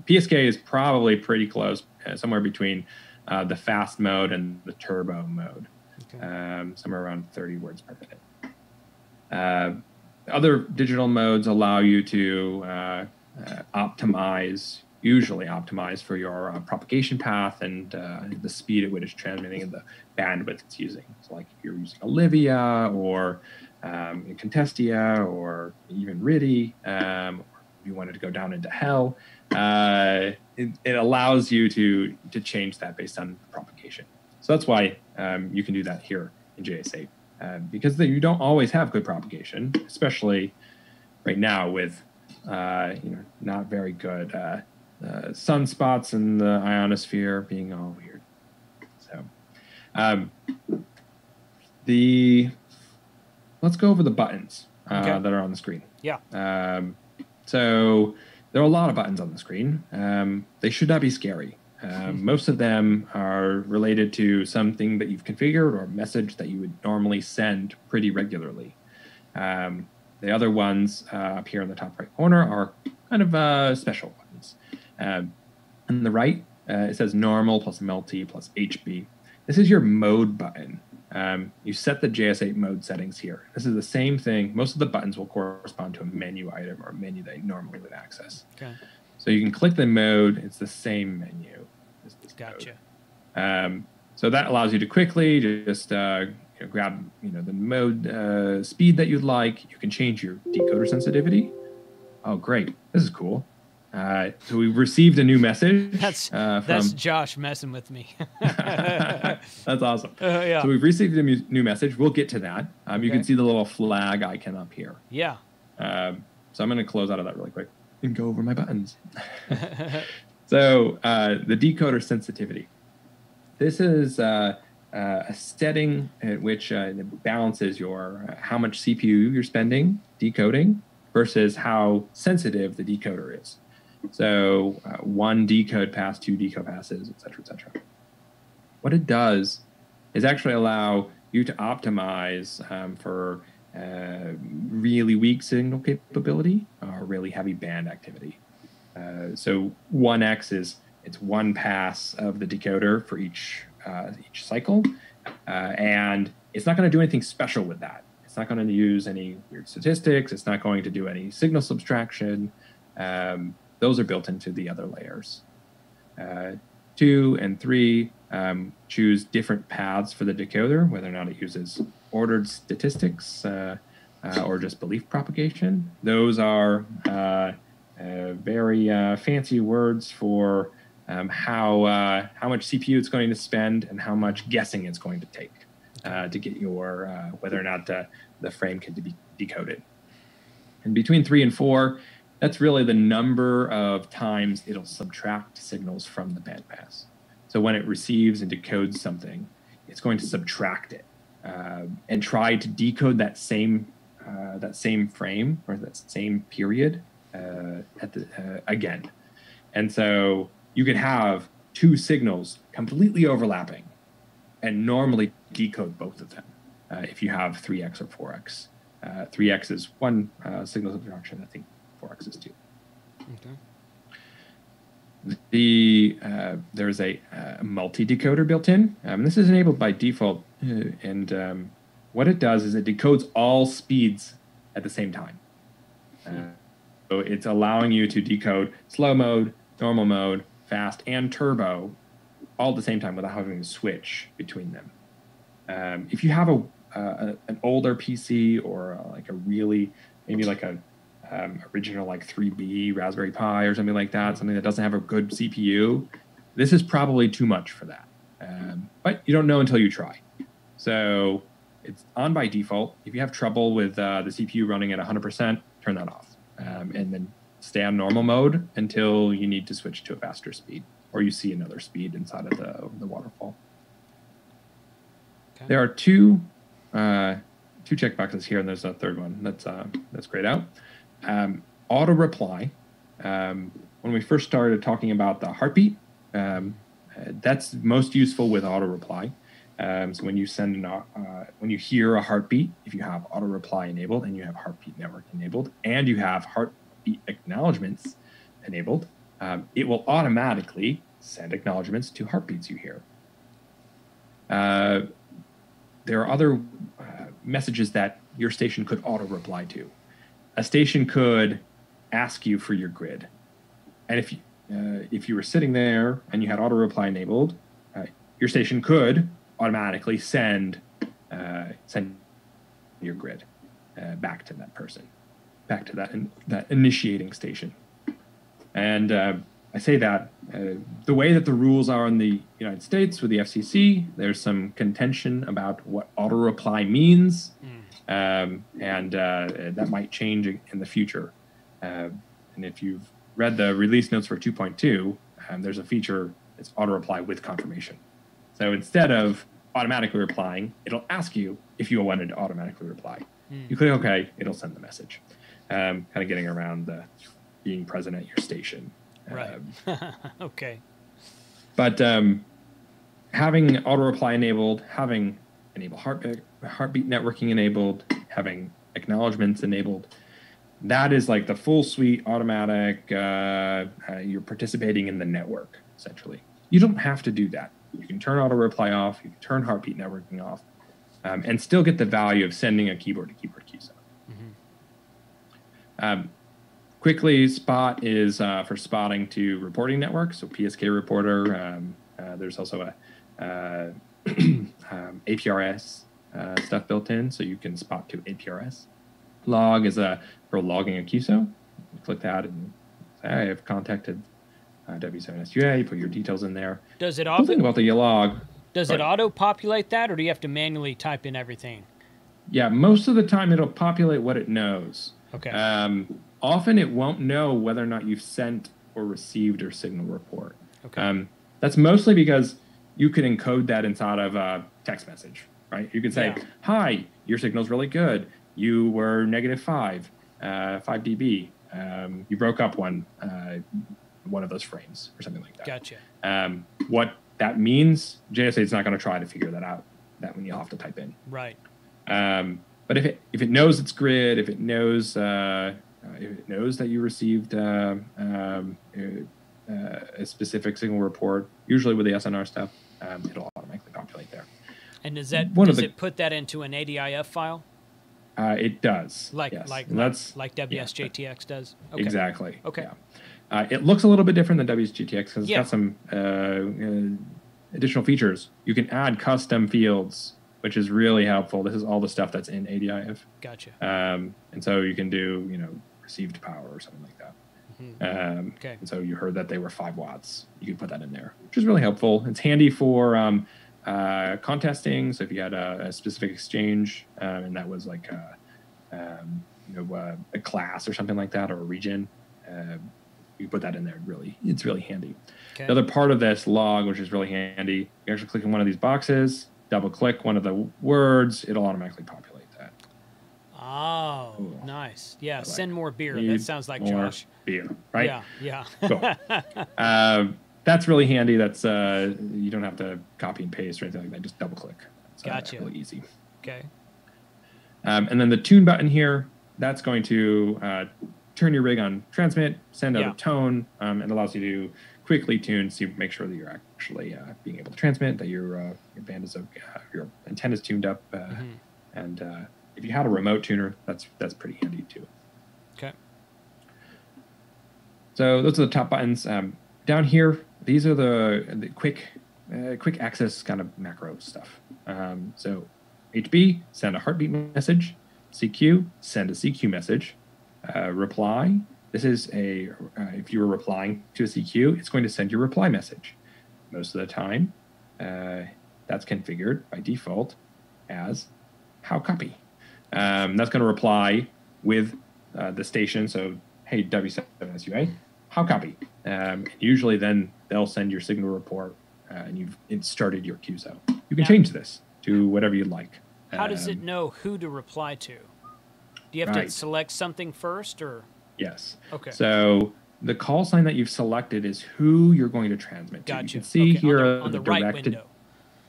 PSK is probably pretty close, somewhere between the fast mode and the turbo mode, somewhere around 30 words per minute. Other digital modes allow you to usually optimize for your propagation path and the speed at which it's transmitting and the bandwidth it's using. So like if you're using Olivia or Contestia or even RIDI, or if you wanted to go down into hell, it allows you to change that based on propagation. So that's why you can do that here in JS8, because you don't always have good propagation, especially right now with not very good sunspots in the ionosphere being all weird. So let's go over the buttons that are on the screen. Yeah. So there are a lot of buttons on the screen. They should not be scary. Most of them are related to something that you've configured or a message that you would normally send pretty regularly. The other ones up here in the top right corner are kind of special buttons. On the right, it says normal plus multi plus HB. This is your mode button. You set the JS8 mode settings here. This is the same thing. Most of the buttons will correspond to a menu item or a menu that you normally would access. Okay. So you can click the mode. It's the same menu as this Gotcha. Mode. So that allows you to quickly just grab the mode speed that you'd like. You can change your decoder sensitivity. Oh, great. This is cool. So we've received a new message. That's Josh messing with me. That's awesome. Yeah. So we've received a new message. We'll get to that. You can see the little flag icon up here. Yeah. So I'm going to close out of that really quick and go over my buttons. So the decoder sensitivity. This is a setting at which it balances your how much CPU you're spending decoding versus how sensitive the decoder is. So one decode pass, two decode passes, et cetera, et cetera. What it does is actually allow you to optimize for really weak signal capability or really heavy band activity. So 1x it's one pass of the decoder for each cycle, and it's not going to do anything special with that. It's not going to use any weird statistics. It's not going to do any signal subtraction. Those are built into the other layers. 2 and 3 choose different paths for the decoder, whether or not it uses ordered statistics or just belief propagation. Those are very fancy words for how much CPU it's going to spend and how much guessing it's going to take to get your whether or not the frame can be decoded. And between 3 and 4, that's really the number of times it'll subtract signals from the bandpass. So when it receives and decodes something, it's going to subtract it and try to decode that same frame or that same period again. And so you could have two signals completely overlapping and normally decode both of them if you have 3x or 4x. 3x is one signal subtraction. I think 4x is two. Okay. There's a multi-decoder built in. This is enabled by default, and what it does is it decodes all speeds at the same time. So it's allowing you to decode slow mode, normal mode, fast, and turbo all at the same time without having to switch between them. If you have an older PC or like a really, maybe like a original like 3B Raspberry Pi or something like that, something that doesn't have a good CPU, this is probably too much for that. But you don't know until you try. So it's on by default. If you have trouble with the CPU running at 100%, turn that off. And then stay on normal mode until you need to switch to a faster speed, or you see another speed inside of the waterfall. Okay. There are two checkboxes here, and there's a third one that's grayed out. Auto reply. When we first started talking about the heartbeat, that's most useful with auto reply. So when you when you hear a heartbeat, if you have auto reply enabled and you have heartbeat network enabled and you have heartbeat acknowledgements enabled, it will automatically send acknowledgements to heartbeats you hear. There are other messages that your station could auto reply to. A station could ask you for your grid, and if you were sitting there and you had auto reply enabled, your station could automatically send your grid back to that person, back to that initiating station. And I say that the way that the rules are in the United States with the FCC, there's some contention about what auto reply means, and that might change in the future. And if you've read the release notes for 2.2, there's a feature, it's auto reply with confirmation. So instead of automatically replying, it'll ask you if you wanted to automatically reply. You click OK, it'll send the message. Kind of getting around the being present at your station. Right. Okay. But having auto reply enabled, having enable heartbeat networking enabled, having acknowledgements enabled, that is like the full suite automatic. You're participating in the network, essentially. You don't have to do that. You can turn auto reply off. You can turn heartbeat networking off, and still get the value of sending a keyboard-to-keyboard QSO. Quickly, Spot is for spotting to reporting networks, so PSK reporter. There's also a APRS stuff built in, so you can spot to APRS. Log is for logging a QSO. You click that and say, I have contacted W7SUA. You put your details in there. Does it Cool thing about the log? Does it auto-populate that, or do you have to manually type in everything? Yeah, most of the time it'll populate what it knows. Okay. Often it won't know whether or not you've sent or received your signal report. Okay. That's mostly because you could encode that inside of a text message, right? You could say, hi, your signal's really good. You were -5 dB. You broke up one of those frames or something like that. Gotcha. What that means, JS8 is not going to try to figure that out. That one you'll have to type in. Right. But if it knows its grid, if it knows that you received a specific signal report, usually with the SNR stuff, it'll automatically populate there. And does it put that into an ADIF file? It does. Like WSJTX does? Okay. Exactly. Okay. Yeah. It looks a little bit different than WSJTX because it's got some additional features. You can add custom fields, which is really helpful. This is all the stuff that's in ADIF. Gotcha. And so you can do, received power or something like that. Okay. And so you heard that they were 5 watts. You can put that in there, which is really helpful. It's handy for contesting. So if you had a specific exchange and that was like a class or something like that, or a region, you put that in there. It's really handy. Okay. The other part of this log, which is really handy, you actually click on one of these boxes, double click one of the words, it'll automatically populate that. Oh, cool. Nice. Yeah, like, send more beer. That sounds like Josh. Beer, right? Yeah. Cool. that's really handy. That's you don't have to copy and paste or anything like that. Just double click. It's gotcha. Really easy. Okay. And then the tune button here, that's going to turn your rig on transmit, send out a tone, and allows you to quickly tune to make sure that you're actually being able to transmit, that your band is your antenna is tuned up, and if you had a remote tuner, that's pretty handy too. Okay. So those are the top buttons. Down here, these are the quick access kind of macro stuff. So HB, send a heartbeat message. CQ, send a CQ message. Reply, this is if you were replying to a CQ, it's going to send your reply message. Most of the time, that's configured by default as how copy. That's going to reply with the station. So, hey, W7SUA, how copy? Usually then they'll send your signal report and you've started your QSO. You can change this to whatever you'd like. How does it know who to reply to? Do you have to select something first, or? Yes. Okay. So the call sign that you've selected is who you're going to transmit to. Gotcha. You can see here on the right window.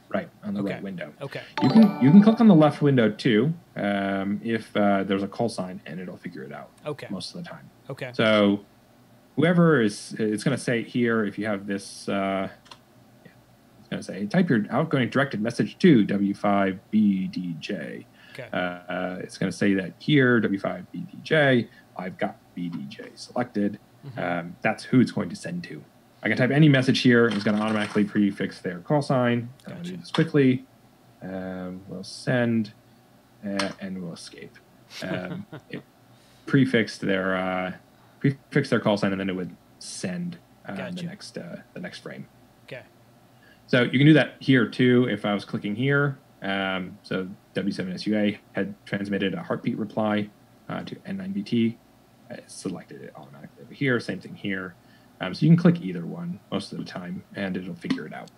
Right, on the right window. Okay. You can click on the left window too if there's a call sign, and it'll figure it out. Okay. Most of the time. Okay. So whoever it's going to say here, if you have this, it's going to say type your outgoing directed message to W5BDJ. Okay. It's going to say that here, W5BDJ, I've got BDJ selected. That's who it's going to send to. I can type any message here. It's going to automatically prefix their call sign. I'm going to do this quickly. We'll send and we'll escape. It prefixed their call sign, and then it would send the next frame. Okay. So you can do that here too. If I was clicking here, so W7SUA had transmitted a heartbeat reply to N9BT. It selected it automatically over here. Same thing here. So you can click either one most of the time, and it'll figure it out.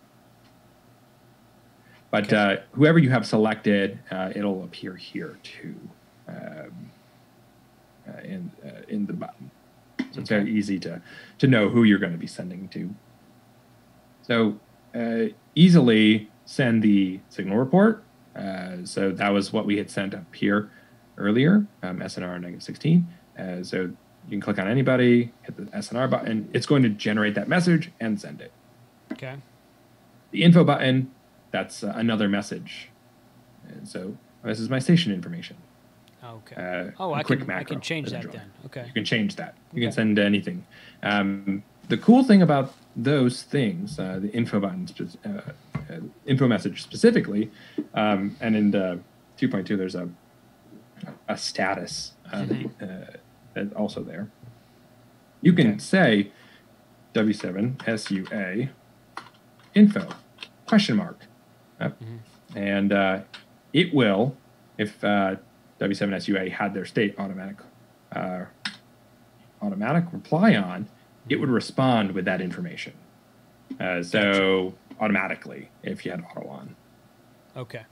But whoever you have selected, it'll appear here too in the button. So it's very easy to know who you're going to be sending to. So easily send the signal report. So that was what we had sent up here earlier, SNR -16. So you can click on anybody, hit the SNR button. It's going to generate that message and send it. Okay. The info button, that's another message. And so this is my station information. Okay. I can change that then. Okay. You can change that. You can send anything. The cool thing about those things, the info button, info message specifically, and in the 2.2, there's a status that's also there. You can say W7SUA info question mark, and it will, if W7SUA had their state automatic reply on, it would respond with that information. So automatically, if you had auto on. Okay.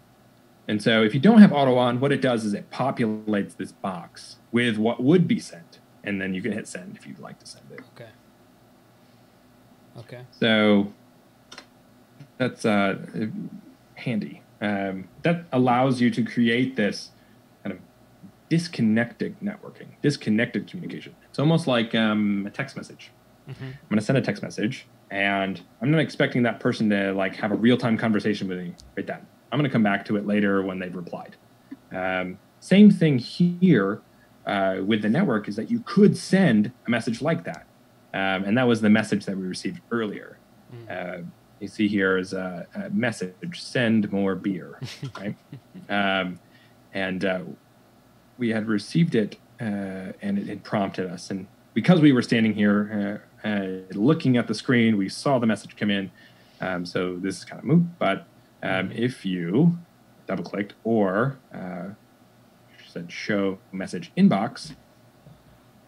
And so if you don't have auto on, what it does is it populates this box with what would be sent, and then you can hit send if you'd like to send it. Okay. Okay. So that's handy. That allows you to create this kind of disconnected networking, disconnected communication. It's almost like a text message. I'm going to send a text message, and I'm not expecting that person to like have a real-time conversation with me right then. I'm going to come back to it later when they've replied. Same thing here with the network is that you could send a message like that. And that was the message that we received earlier. You see here is a message, send more beer, right? And we had received it, and it had prompted us. And because we were standing here looking at the screen, we saw the message come in. So this is kind of moot, but if you double-clicked or said show message inbox,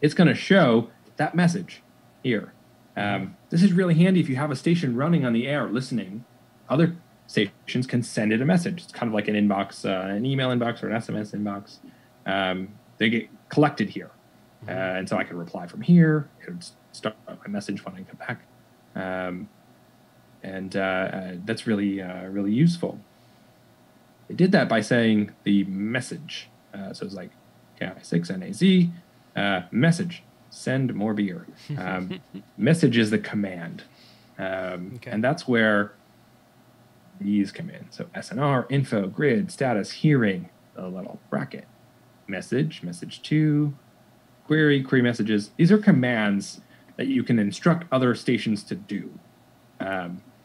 it's going to show that message here. This is really handy if you have a station running on the air listening. Other stations can send it a message. It's kind of like an inbox, an email inbox or an SMS inbox. They get collected here. And so I can reply from here. It would start my message when I come back. and that's really really useful. They did that by saying the message. So it's like KI6NAZ message, send more beer. Message is the command, and that's where these come in. So SNR, info, grid, status, hearing, the little bracket, message, message to, query, query messages. These are commands that you can instruct other stations to do.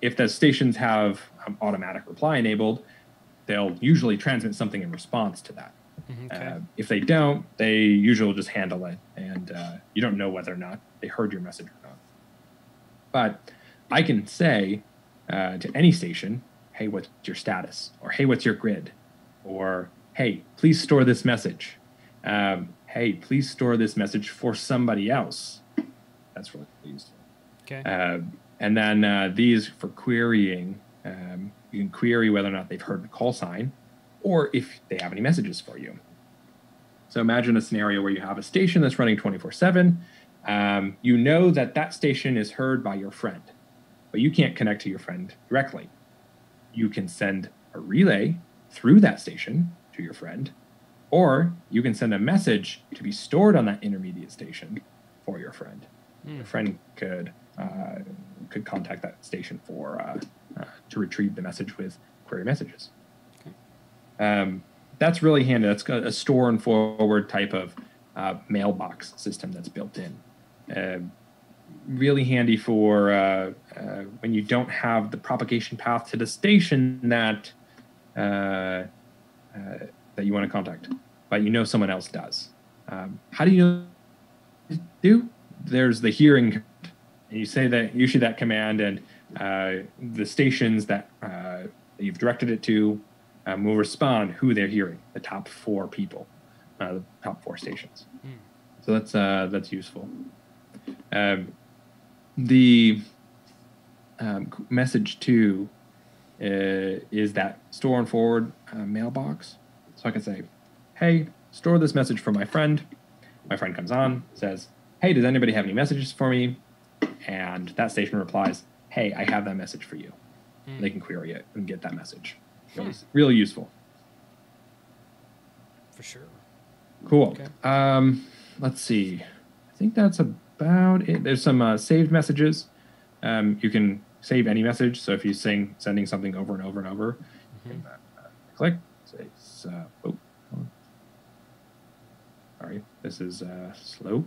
If the stations have automatic reply enabled, they'll usually transmit something in response to that. If they don't, they usually will just handle it, and you don't know whether or not they heard your message or not. But I can say to any station, hey, what's your status? Or hey, what's your grid? Or hey, please store this message. Hey, please store this message for somebody else. That's really useful. And then these for querying, you can query whether or not they've heard the call sign or if they have any messages for you. So imagine a scenario where you have a station that's running 24/7. You know that that station is heard by your friend, but you can't connect to your friend directly. You can send a relay through that station to your friend, or you can send a message to be stored on that intermediate station for your friend. Your friend could contact that station for to retrieve the message with query messages. That's really handy. That's a store and forward type of mailbox system that's built in. Really handy for when you don't have the propagation path to the station that that you want to contact, but you know someone else does. How do you know? There's the hearing command. And you say that you issue that command, and the stations that you've directed it to will respond who they're hearing. The top 4 people, the top 4 stations. So that's useful. The message to is that store and forward mailbox. So I can say, hey, store this message for my friend. My friend comes on, says, hey, does anybody have any messages for me? And that station replies, hey, I have that message for you. They can query it and get that message. It's really useful. For sure. Cool. Let's see. I think that's about it. There's some saved messages. You can save any message. So if you're sending something over and over and over, you can click. Say, sorry, this is slow.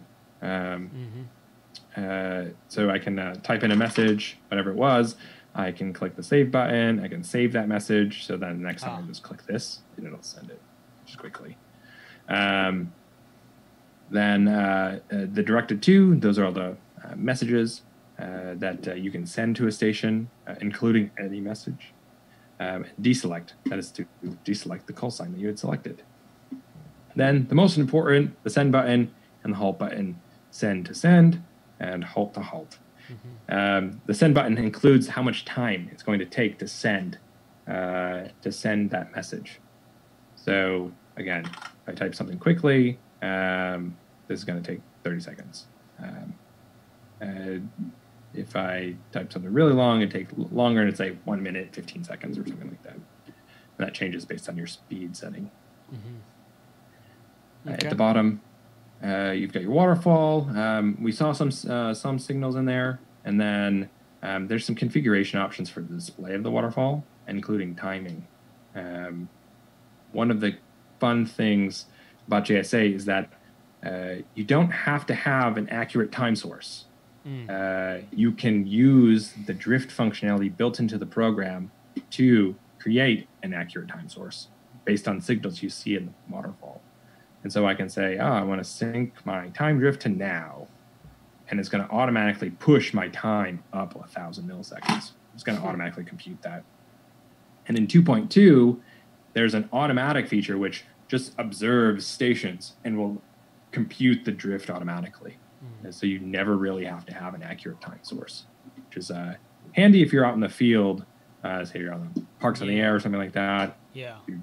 So I can type in a message, whatever it was. I can click the save button. I can save that message. So then the next time I just click this, and it'll send it just quickly. Then the directed to, those are all the messages that you can send to a station, including any message. Deselect, that is to deselect the call sign that you had selected. Then the most important, the send button and the halt button, send to send and halt to halt. The send button includes how much time it's going to take to send that message. So again, if I type something quickly, this is going to take 30 seconds. If I type something really long, it takes longer, and it's like 1 minute, 15 seconds or something like that. And that changes based on your speed setting. At the bottom, you've got your waterfall. We saw some signals in there, and then there's some configuration options for the display of the waterfall, including timing. One of the fun things about JS8 is that you don't have to have an accurate time source. You can use the drift functionality built into the program to create an accurate time source based on signals you see in the waterfall. And so I can say, I want to sync my time drift to now. And it's going to automatically push my time up 1,000 milliseconds. It's going to automatically compute that. And in 2.2, there's an automatic feature which just observes stations and will compute the drift automatically. And so you never really have to have an accurate time source, which is handy if you're out in the field, say you're on the parks in the air or something like that. Yeah. You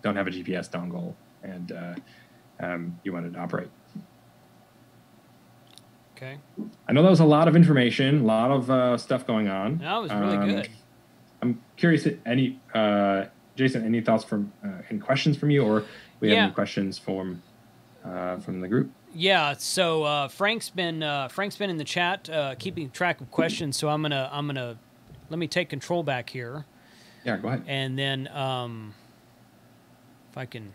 don't have a GPS dongle and you want it to operate. Okay. I know that was a lot of information, a lot of stuff going on. That was really good. I'm curious, Jason, any thoughts from, any questions from you, or we have any questions from the group? Yeah. So Frank's been in the chat keeping track of questions. So I'm gonna let me take control back here. Yeah, go ahead. And then if I can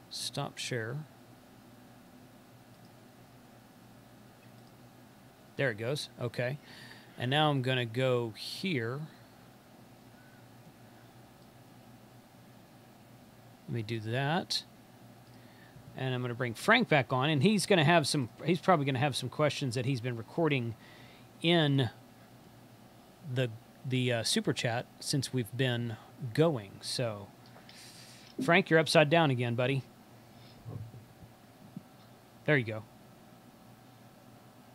stop share. There it goes. Okay. And now I'm going to go here. Let me do that. And I'm going to bring Frank back on, and he's probably going to have some questions that he's been recording in the super chat since we've been going. So Frank, you're upside down again, buddy. There you go.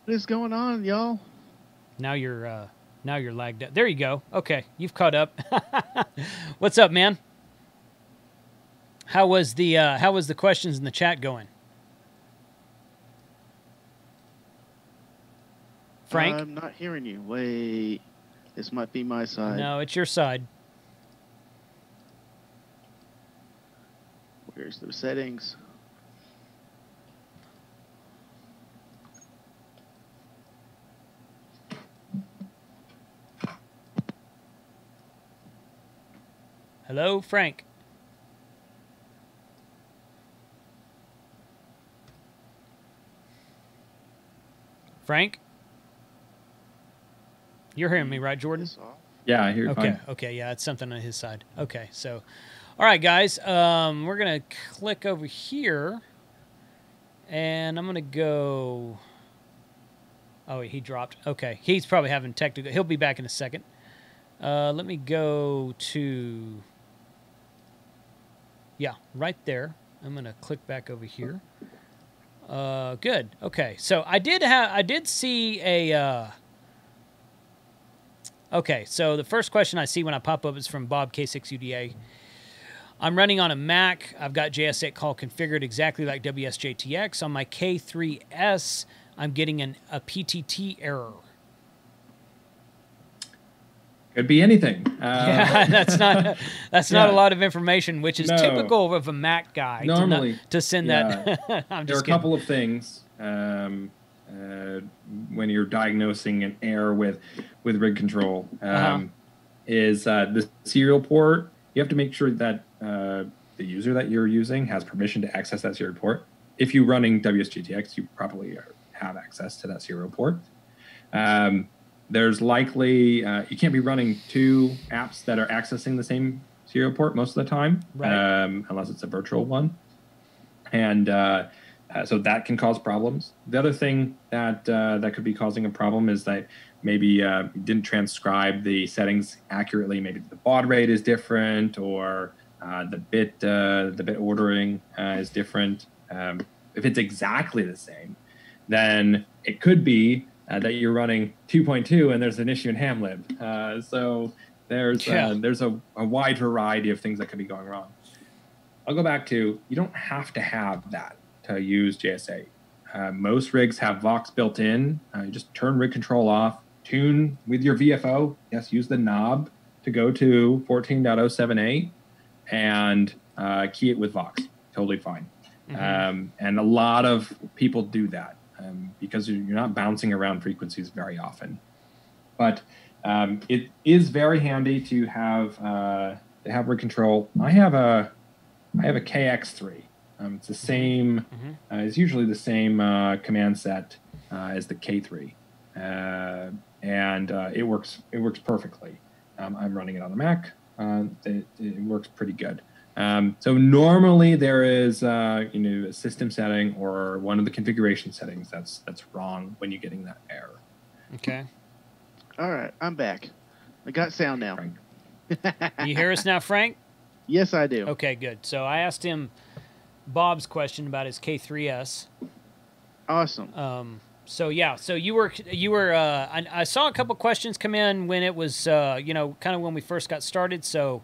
What is going on, y'all? Now you're lagged out. There you go. Okay, you've caught up. What's up, man? How was the questions in the chat going? Frank? I'm not hearing you. Wait. This might be my side. No, it's your side. Where's the settings? Hello, Frank. Frank? You're hearing me, right, Jordan? Yeah, I hear you. Okay, fine. okay, yeah, it's something on his side. Okay, so, all right, guys, we're going to click over here, and I'm going to go... Oh, he dropped. Okay, he's probably having technical... He'll be back in a second. Let me go to... Yeah, right there. I'm going to click back over here. Good. Okay, so I did see a... Okay, so the first question I see when I pop up is from Bob K6UDA. I'm running on a Mac. I've got JS8Call configured exactly like WSJTX. On my K3S, I'm getting a PTT error. Could be anything. Yeah, that's not a lot of information, which is typical of a Mac guy normally to send that. I'm there are a couple of things when you're diagnosing an error with rig control. Is the serial port? You have to make sure that the user that you're using has permission to access that serial port. If you're running WSGTX, you probably have access to that serial port. There's likely, you can't be running two apps that are accessing the same serial port most of the time, right. Unless it's a virtual one. And so that can cause problems. The other thing that could be causing a problem is that maybe you didn't transcribe the settings accurately. Maybe the baud rate is different, or the bit ordering is different. If it's exactly the same, then it could be that you're running 2.2 and there's an issue in hamlib. So there's a wide variety of things that could be going wrong. I'll go back to, you don't have to have that to use JS8. Most rigs have Vox built in. You just turn rig control off, tune with your VFO. Yes, use the knob to go to 14.078 and key it with Vox. Totally fine. Mm-hmm. And a lot of people do that because you're not bouncing around frequencies very often. But it is very handy to have rig control. I have a KX3. It's the same. It's usually the same command set as the K3, and it works perfectly. I'm running it on the Mac. It works pretty good. So normally there is a system setting or one of the configuration settings that's wrong when you're getting that error. Okay. All right, I'm back. I got sound now. You hear us now, Frank? Yes, I do. Okay, good. So I asked him Bob's question about his K3S. Awesome. So yeah, so you were. I saw a couple questions come in when it was, kind of when we first got started. So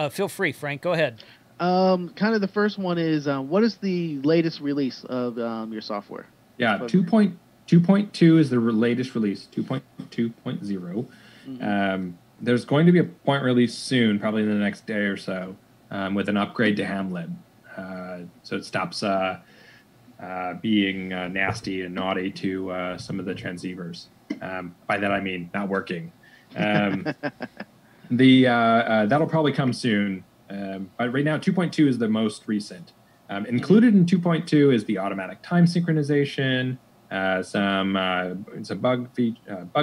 feel free, Frank. Go ahead. Kind of the first one is what is the latest release of your software? Yeah, 2.2 is the latest release, 2.2.0. There's going to be a point release soon, probably in the next day or so, with an upgrade to hamlib. So it stops being nasty and naughty to some of the transceivers. By that I mean not working. That'll probably come soon. But right now, 2.2 is the most recent. Included in 2.2 is the automatic time synchronization, some bug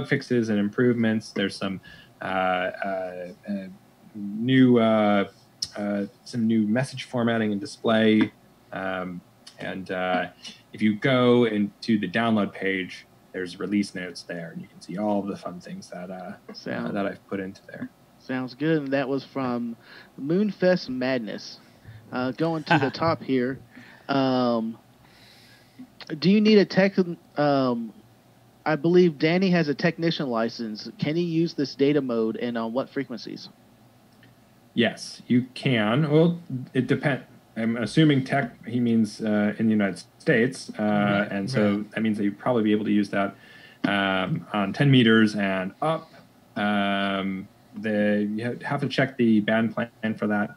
fixes and improvements. There's some new message formatting and display. And if you go into the download page, there's release notes there, and you can see all of the fun things that I've put into there. Sounds good. And that was from Moonfest Madness. Going to the top here. Do you need a tech? I believe Danny has a technician license. Can he use this data mode, and on what frequencies? Yes, you can. Well, it depends. I'm assuming tech, he means in the United States. So that means that you'd probably be able to use that on 10 meters and up. You have to check the band plan for that.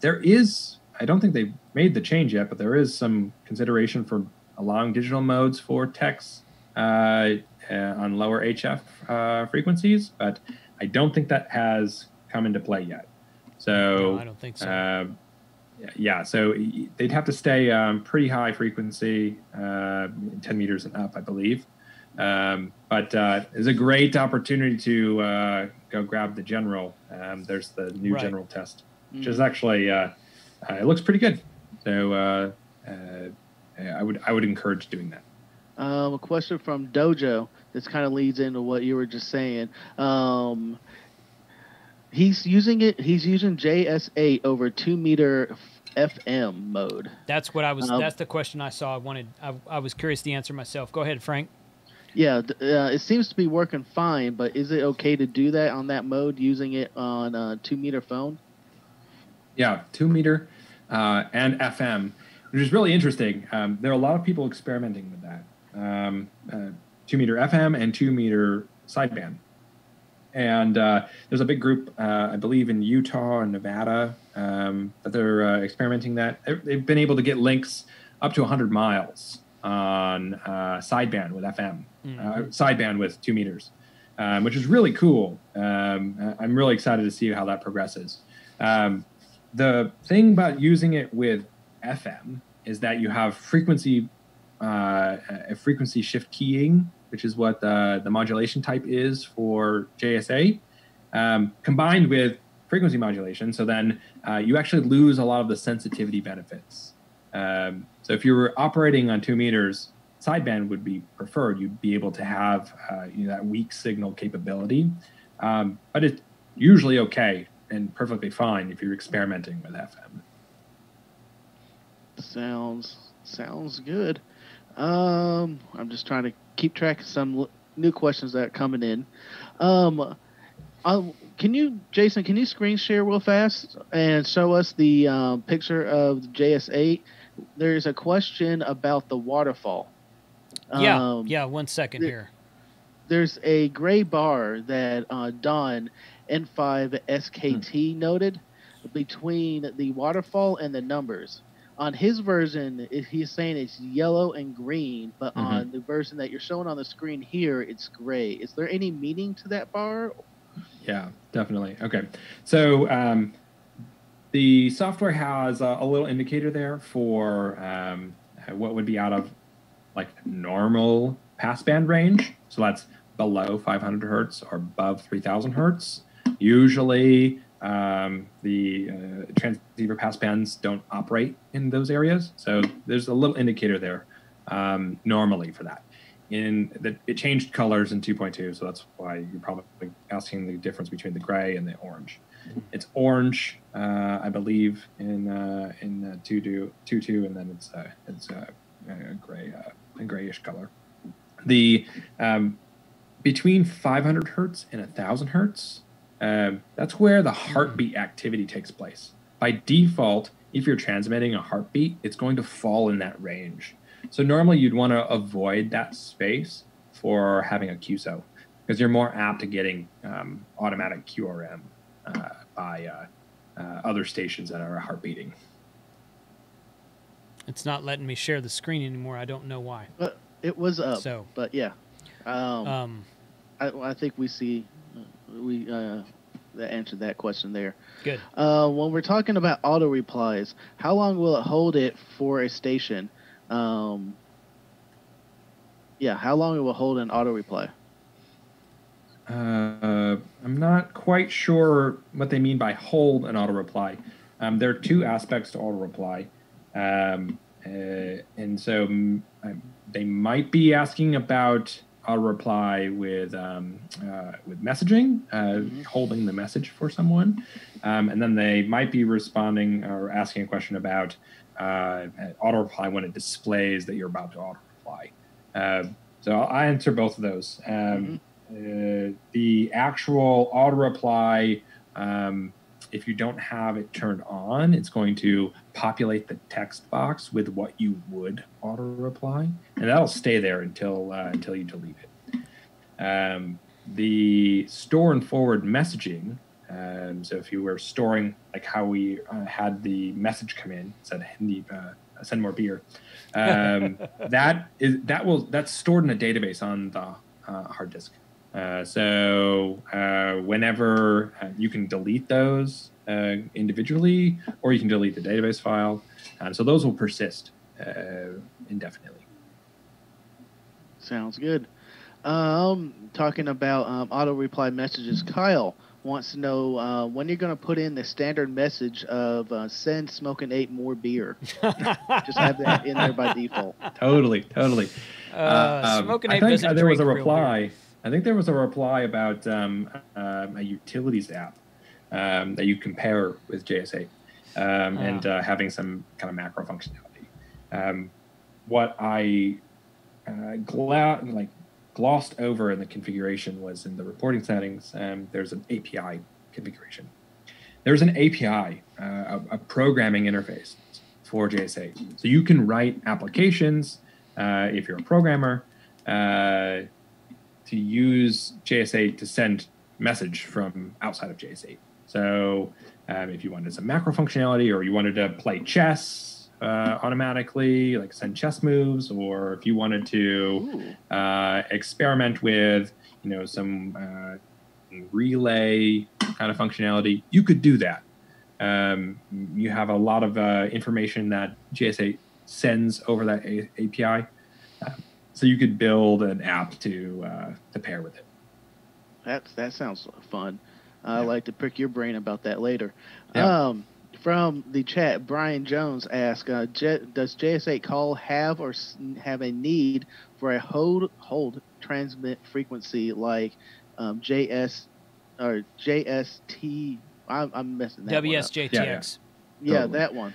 There is, I don't think they've made the change yet, but there is some consideration for allowing digital modes for techs on lower HF frequencies, but I don't think that has come into play yet. So no, I don't think so. Yeah, so they'd have to stay pretty high frequency, 10 meters and up, I believe. But it's a great opportunity to go grab the general. There's the new general test, which is actually it looks pretty good. So I would encourage doing that. A question from Dojo. This kind of leads into what you were just saying. He's using JS8 over 2 meter FM mode. That's what I was. That's the question I saw. I was curious the answer myself. Go ahead, Frank. Yeah, it seems to be working fine, but is it okay to do that on that mode using it on a 2 meter phone? Yeah, 2 meter and FM, which is really interesting. There are a lot of people experimenting with that. 2 meter FM and 2 meter sideband. And there's a big group, I believe, in Utah and Nevada that they're experimenting that. They've been able to get links up to 100 miles on sideband with FM, sideband with 2 meters, which is really cool. I'm really excited to see how that progresses. The thing about using it with FM is that you have frequency shift keying, which is what the modulation type is for JS8, combined with frequency modulation. So then you actually lose a lot of the sensitivity benefits. So if you were operating on 2 meters, sideband would be preferred. You'd be able to have that weak signal capability, but it's usually okay and perfectly fine if you're experimenting with FM. Sounds good. I'm just trying to keep track of some new questions that are coming in. Jason, can you screen share real fast and show us the picture of the JS8? There's a question about the Waterfall. Yeah, 1 second here. There's a gray bar that Don N5SKT noted between the Waterfall and the numbers. On his version, he's saying it's yellow and green, but on the version that you're showing on the screen here, it's gray. Is there any meaning to that bar? Yeah, definitely. Okay. So the software has a little indicator there for what would be out of like normal passband range. So that's below 500 hertz or above 3000 hertz. Usually the transceiver passbands don't operate in those areas. So there's a little indicator there normally for that. It changed colors in 2.2, so that's why you're probably asking the difference between the gray and the orange. It's orange, I believe, in 2.2, and then it's a grayish color. The between 500 hertz and 1,000 hertz, that's where the heartbeat activity takes place. By default, if you're transmitting a heartbeat, it's going to fall in that range. So normally you'd want to avoid that space for having a QSO, because you're more apt to getting automatic QRM by other stations that are heartbeating. It's not letting me share the screen anymore. I don't know why. But it was up. So, but yeah, I think we see that answered that question there. Good. When we're talking about auto replies, how long will it hold it for a station? Yeah, how long it will hold an auto reply? I'm not quite sure what they mean by hold an auto reply. There are two aspects to auto reply. And so they might be asking about auto reply with messaging, holding the message for someone. And then they might be responding or asking a question about auto reply when it displays that you're about to auto reply. So I'll answer both of those. The actual auto reply, if you don't have it turned on, it's going to populate the text box with what you would auto reply, and that'll stay there until you delete it. The store and forward messaging. So if you were storing, like how we had the message come in, said send more beer, that's stored in a database on the hard disk. So whenever you can delete those individually, or you can delete the database file. So those will persist indefinitely. Sounds good. Talking about auto reply messages, Kyle wants to know when you're going to put in the standard message of send Smoking 8 more beer. Just have that in there by default. Totally. Smoking 8 doesn't there was a drink real reply. beer. I think there was a reply about a utilities app that you compare with JS8 and having some kind of macro functionality. What I glossed over in the configuration was in the reporting settings. There's an API configuration. There's an API, a programming interface for JS8. So you can write applications if you're a programmer to use JS8 to send message from outside of JS8. So if you wanted some macro functionality, or you wanted to play chess automatically, like send chess moves, or if you wanted to experiment with, some relay kind of functionality, you could do that. You have a lot of information that JS8 sends over that API. So you could build an app to pair with it. That sounds fun. I'd like to pick your brain about that later. Yeah. From the chat, Brian Jones asked, does JS8Call have a need for a hold transmit frequency like JS or JST? I'm messing that WSJTX. Yeah, Totally. that one.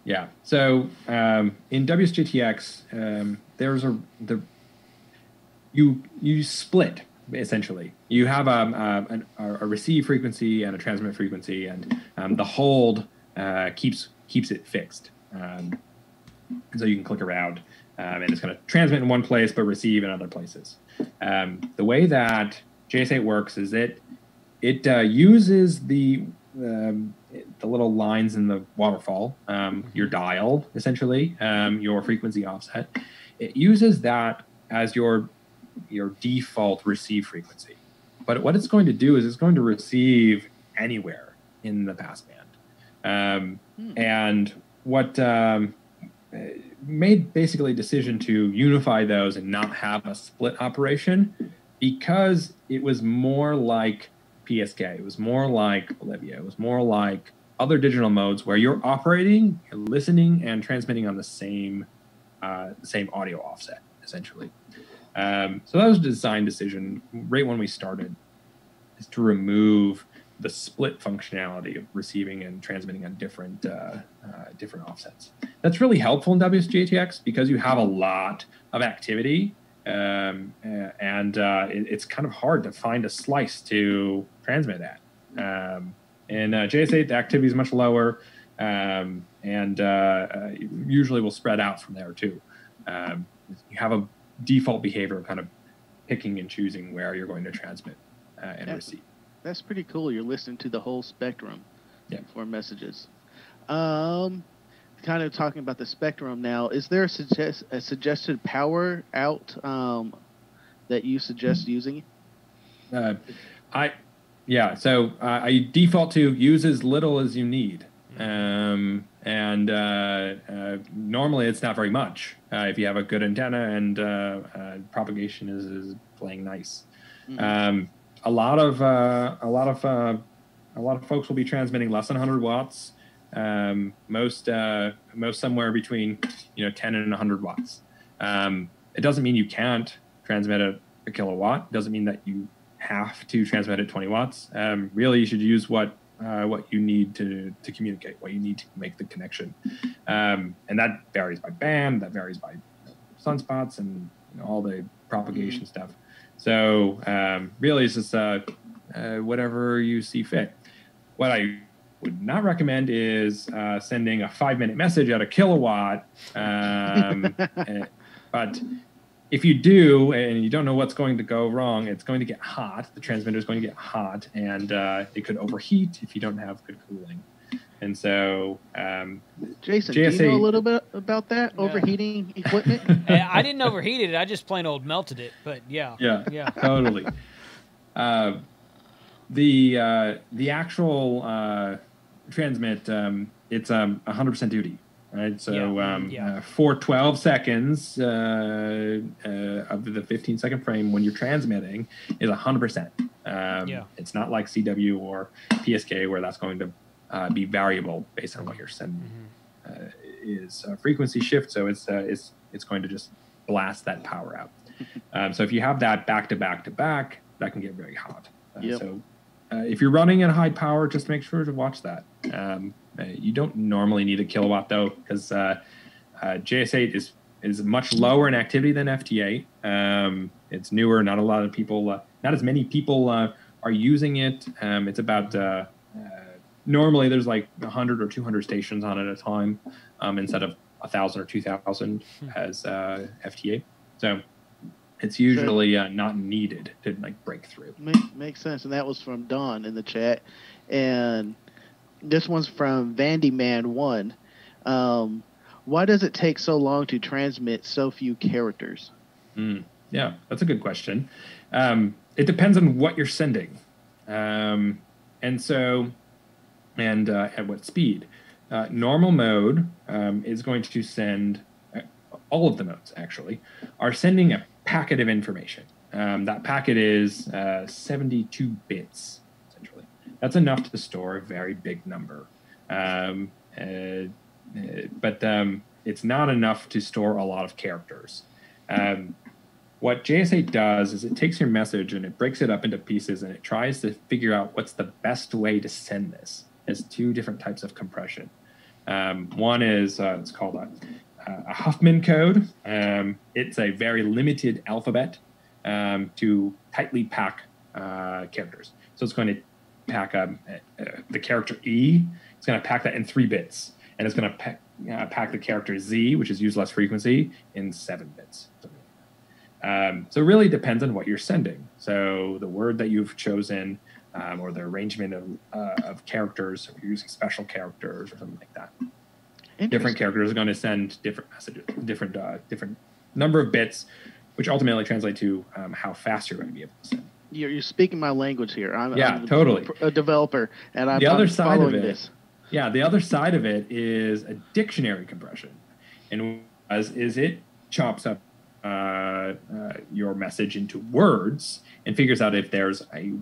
Yeah. So in WSJTX, you split essentially. You have a receive frequency and a transmit frequency, and the hold keeps it fixed. So you can click around, and it's going to transmit in one place but receive in other places. The way that JS8 works is it uses the little lines in the waterfall, your dial, essentially, your frequency offset. It uses that as your default receive frequency. But what it's going to do is it's going to receive anywhere in the passband. And what made basically a decision to unify those and not have a split operation, because it was more like PSK. It was more like Olivia. It was more like other digital modes where you're operating, you're listening, and transmitting on the same audio offset, essentially. So that was a design decision right when we started, is to remove the split functionality of receiving and transmitting on different offsets. That's really helpful in WSJTX because you have a lot of activity, and it's kind of hard to find a slice to transmit at. In JS8, the activity is much lower. usually will spread out from there too. You have a default behavior of kind of picking and choosing where you're going to transmit and receive. That's pretty cool. You're listening to the whole spectrum for messages. Kind of talking about the spectrum now, is there a suggested power out that you suggest using? I default to use as little as you need. Normally it's not very much if you have a good antenna and propagation is playing nice. A lot of folks will be transmitting less than 100 watts. Most somewhere between 10 and 100 watts. It doesn't mean you can't transmit a kilowatt. It doesn't mean that you have to transmit at 20 watts. Really, you should use what you need to communicate, what you need to make the connection, and that varies by band, that varies by sunspots, and all the propagation stuff. So really, it's just whatever you see fit. What I would not recommend is sending a 5-minute message at a kilowatt. But if you do, and you don't know what's going to go wrong, it's going to get hot. The transmitter is going to get hot, and it could overheat if you don't have good cooling. And so, Jason, JS8, do you know a little bit about that overheating equipment? I didn't overheat it. I just plain old melted it. But yeah, totally. The actual transmit, it's 100% duty, right? So for 12 seconds of the 15-second frame when you're transmitting is 100%. It's not like CW or PSK where that's going to be variable based on what you're sending is frequency shift. So it's going to just blast that power out. So if you have that back to back to back, that can get very hot. So if you're running at high power, just make sure to watch that. You don't normally need a kilowatt though, because JS8 is much lower in activity than FT8. It's newer. Not a lot of people, not as many people are using it. It's about normally there's like 100 or 200 stations on it at a time, instead of 1,000 or 2,000 as FT8. So it's usually not needed to like break through. Makes sense. And that was from Don in the chat. And this one's from Vandyman1. Why does it take so long to transmit so few characters? Yeah, that's a good question. It depends on what you're sending. And at what speed. Normal mode is going to send, all of the modes actually, are sending a packet of information. That packet is 72 bits, essentially. That's enough to store a very big number. But it's not enough to store a lot of characters. What JS8 does is it takes your message and it breaks it up into pieces and it tries to figure out what's the best way to send this. It has two different types of compression. One is, it's called a Huffman code. It's a very limited alphabet to tightly pack characters. So it's going to pack the character E. It's going to pack that in 3 bits. And it's going to pack the character Z, which is use less frequency, in 7 bits. So it really depends on what you're sending. So the word that you've chosen, or the arrangement of characters, or you're using special characters or something like that. Different characters are going to send different messages, different number of bits, which ultimately translate to how fast you're going to be able to send. You're speaking my language here. I'm totally a developer, and I'm following this. Yeah, the other side of it is a dictionary compression, and is it chops up your message into words and figures out if there's a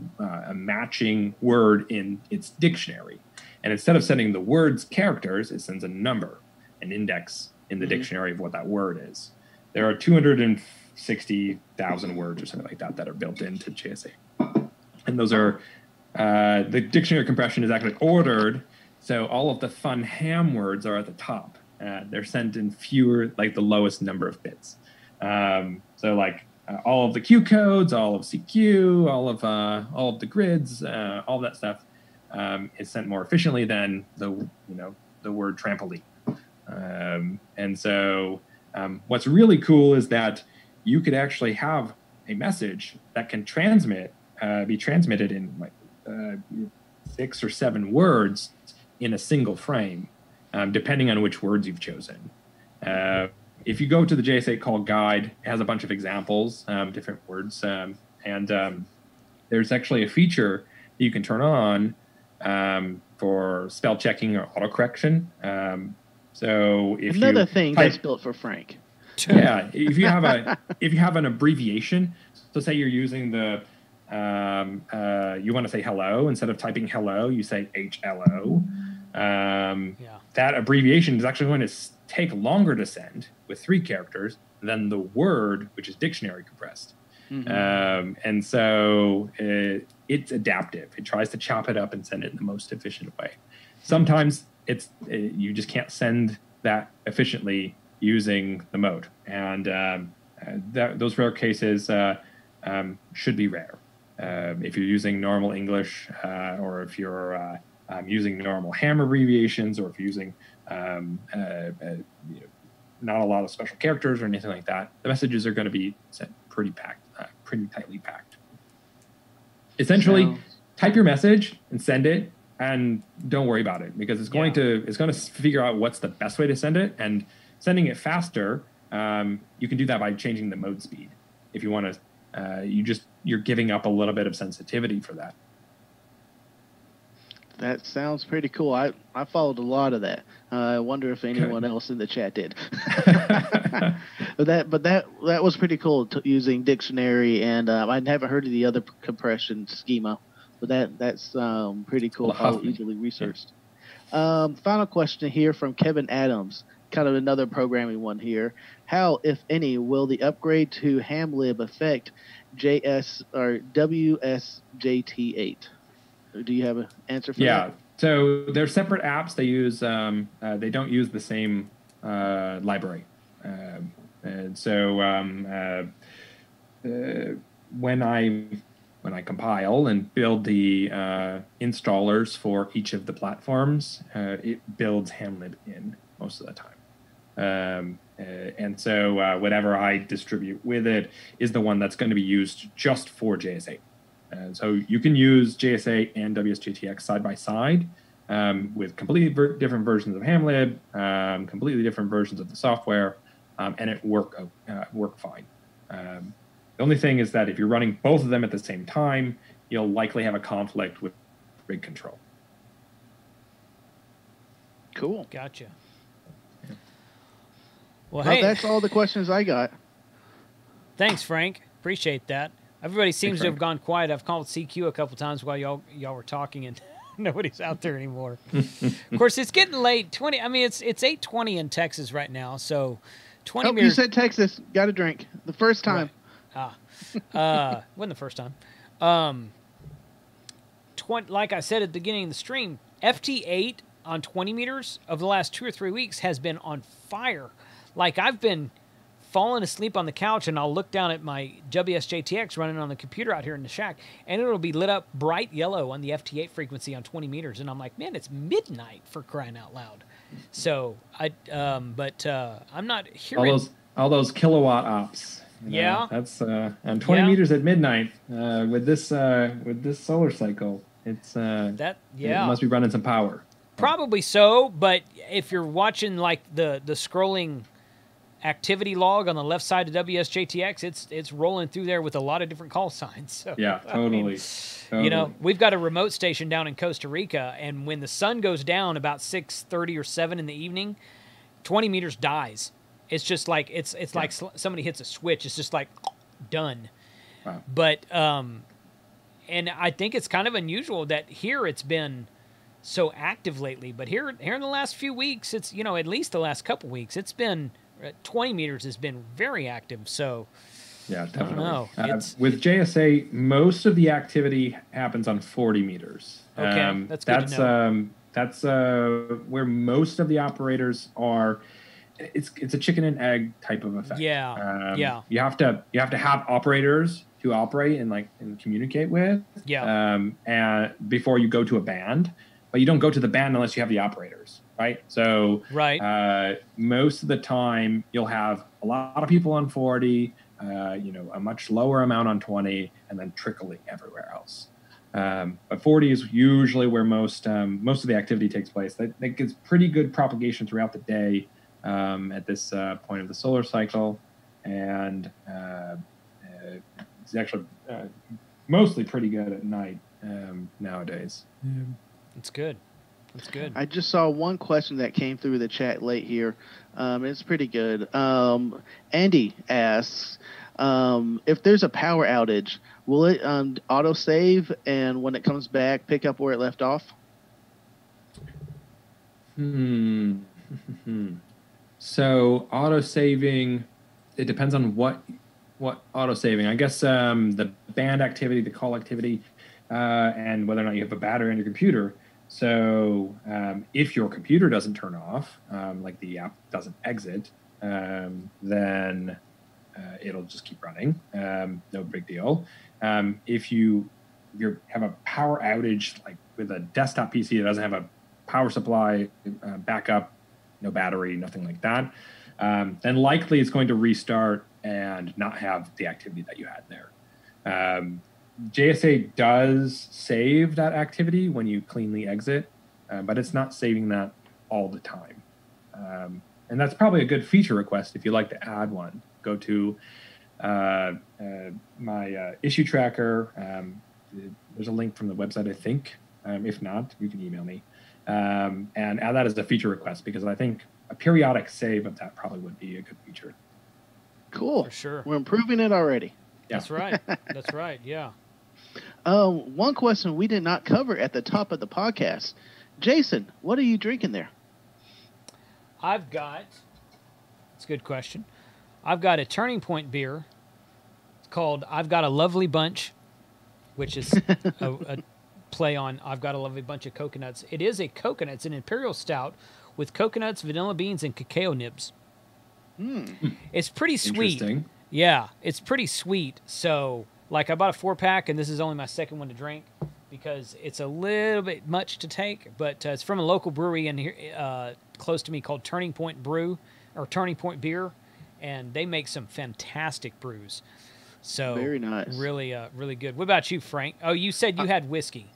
matching word in its dictionary. And instead of sending the word's characters, it sends a number, an index in the dictionary of what that word is. There are 260,000 words or something like that are built into JS8. And those are, the dictionary compression is actually ordered, so all of the fun ham words are at the top. They're sent in fewer, like the lowest number of bits. So like all of the Q codes, all of CQ, all of the grids, all that stuff is sent more efficiently than the the word trampoline. And so what's really cool is that you could actually have a message that can be transmitted in like 6 or 7 words in a single frame, depending on which words you've chosen. If you go to the JS8Call guide, it has a bunch of examples, different words, and there's actually a feature that you can turn on for spell checking or autocorrection. So if another you thing type, that's built for Frank. Yeah, if you have an abbreviation, so say you're using the you want to say hello, instead of typing hello, you say HLO. That abbreviation is actually going to take longer to send with 3 characters than the word, which is dictionary compressed. And so it's adaptive. It tries to chop it up and send it in the most efficient way. Sometimes you just can't send that efficiently using the mode, and those rare cases should be rare. If you're using normal English, or if you're using normal ham abbreviations, or if you're using not a lot of special characters or anything like that, the messages are going to be sent pretty tightly packed. Essentially, type your message and send it, and don't worry about it, because it's going to figure out what's the best way to send it, and sending it faster, you can do that by changing the mode speed. If you want to, you're giving up a little bit of sensitivity for that. That sounds pretty cool. I followed a lot of that. I wonder if anyone else in the chat did. but that was pretty cool, using dictionary, and I haven't heard of the other compression schema, but that's pretty cool. All easily researched. Final question here from Kevin Adams, kind of another programming one here. How, if any, will the upgrade to HamLib affect JS or WSJT8? Do you have an answer for that? Yeah, so they're separate apps. They use they don't use the same library, and so when I compile and build the installers for each of the platforms, it builds HamLib in most of the time. And so whatever I distribute with it is the one that's going to be used just for JS8. So you can use JS8 and WSJTX side by side with completely different versions of HamLib, completely different versions of the software, and it work fine. The only thing is that if you're running both of them at the same time, you'll likely have a conflict with rig control. Cool. Gotcha. Yeah. Well, hey, that's all the questions I got. Thanks, Frank. Appreciate that. Everybody seems to have gone quiet. I've called CQ a couple times while y'all were talking, and nobody's out there anymore. Of course, it's getting late. It's 8:20 in Texas right now, so 20 minutes. You said Texas. Got a drink. The first time. Right. Wasn't the first time. Like I said at the beginning of the stream, FT8 on 20 meters of the last 2 or 3 weeks has been on fire. Like, I've been falling asleep on the couch, and I'll look down at my WSJTX running on the computer out here in the shack, and it'll be lit up bright yellow on the FT8 frequency on 20 meters, and I'm like, man, it's midnight, for crying out loud. So I'm not hearing all those kilowatt ops. Yeah, that's on 20 meters at midnight with this solar cycle. It's it must be running some power. Probably so, but if you're watching like the scrolling activity log on the left side of WSJTX, it's rolling through there with a lot of different call signs. So, yeah, totally. You know, we've got a remote station down in Costa Rica, and when the sun goes down about 6:30 or 7 in the evening, 20 meters dies. It's just like it's like somebody hits a switch. It's just like done. Wow. But and I think it's kind of unusual that here it's been so active lately. But here in the last few weeks, it's, you know, at least the last couple weeks, it's been 20 meters has been very active. So yeah, definitely. I don't know. With JS8, most of the activity happens on 40 meters. Okay, that's good to know. That's where most of the operators are. It's a chicken and egg type of effect. Yeah, You have to have operators to operate and communicate with. Yeah. And before you go to a band, but you don't go to the band unless you have the operators. right? So most of the time you'll have a lot of people on 40, a much lower amount on 20, and then trickling everywhere else. But 40 is usually where most of the activity takes place. That gets pretty good propagation throughout the day at this point of the solar cycle, and it's actually mostly pretty good at night nowadays. It's good. That's good. I just saw one question that came through the chat late here. It's pretty good. Andy asks, if there's a power outage, will it auto-save, and when it comes back, pick up where it left off? So auto-saving, it depends on what auto-saving. I guess the band activity, the call activity, and whether or not you have a battery on your computer. So if your computer doesn't turn off, like the app doesn't exit, then it'll just keep running. No big deal. If you have a power outage, like with a desktop PC that doesn't have a power supply, backup, no battery, nothing like that, then likely it's going to restart and not have the activity that you had there. JS8 does save that activity when you cleanly exit, but it's not saving that all the time. And that's probably a good feature request if you'd like to add one. Go to my issue tracker. There's a link from the website, I think. If not, you can email me. And add that as a feature request, because I think a periodic save of that probably would be a good feature. Cool. For sure. We're improving it already. Yeah. That's right. That's right. Yeah. One question we did not cover at the top of the podcast. Jason, what are you drinking there? It's a good question. I've got a Turning Point beer. It's called I've Got a Lovely Bunch, which is a play on I've Got a Lovely Bunch of Coconuts. It is a coconut. It's an imperial stout with coconuts, vanilla beans, and cacao nibs. It's pretty sweet. Yeah, it's pretty sweet. So, like, I bought a 4-pack, and this is only my second one to drink because it's a little bit much to take. But it's from a local brewery in here, close to me, called Turning Point Turning Point Beer, and they make some fantastic brews. So very nice, really, really good. What about you, Frank? Oh, you said you had whiskey.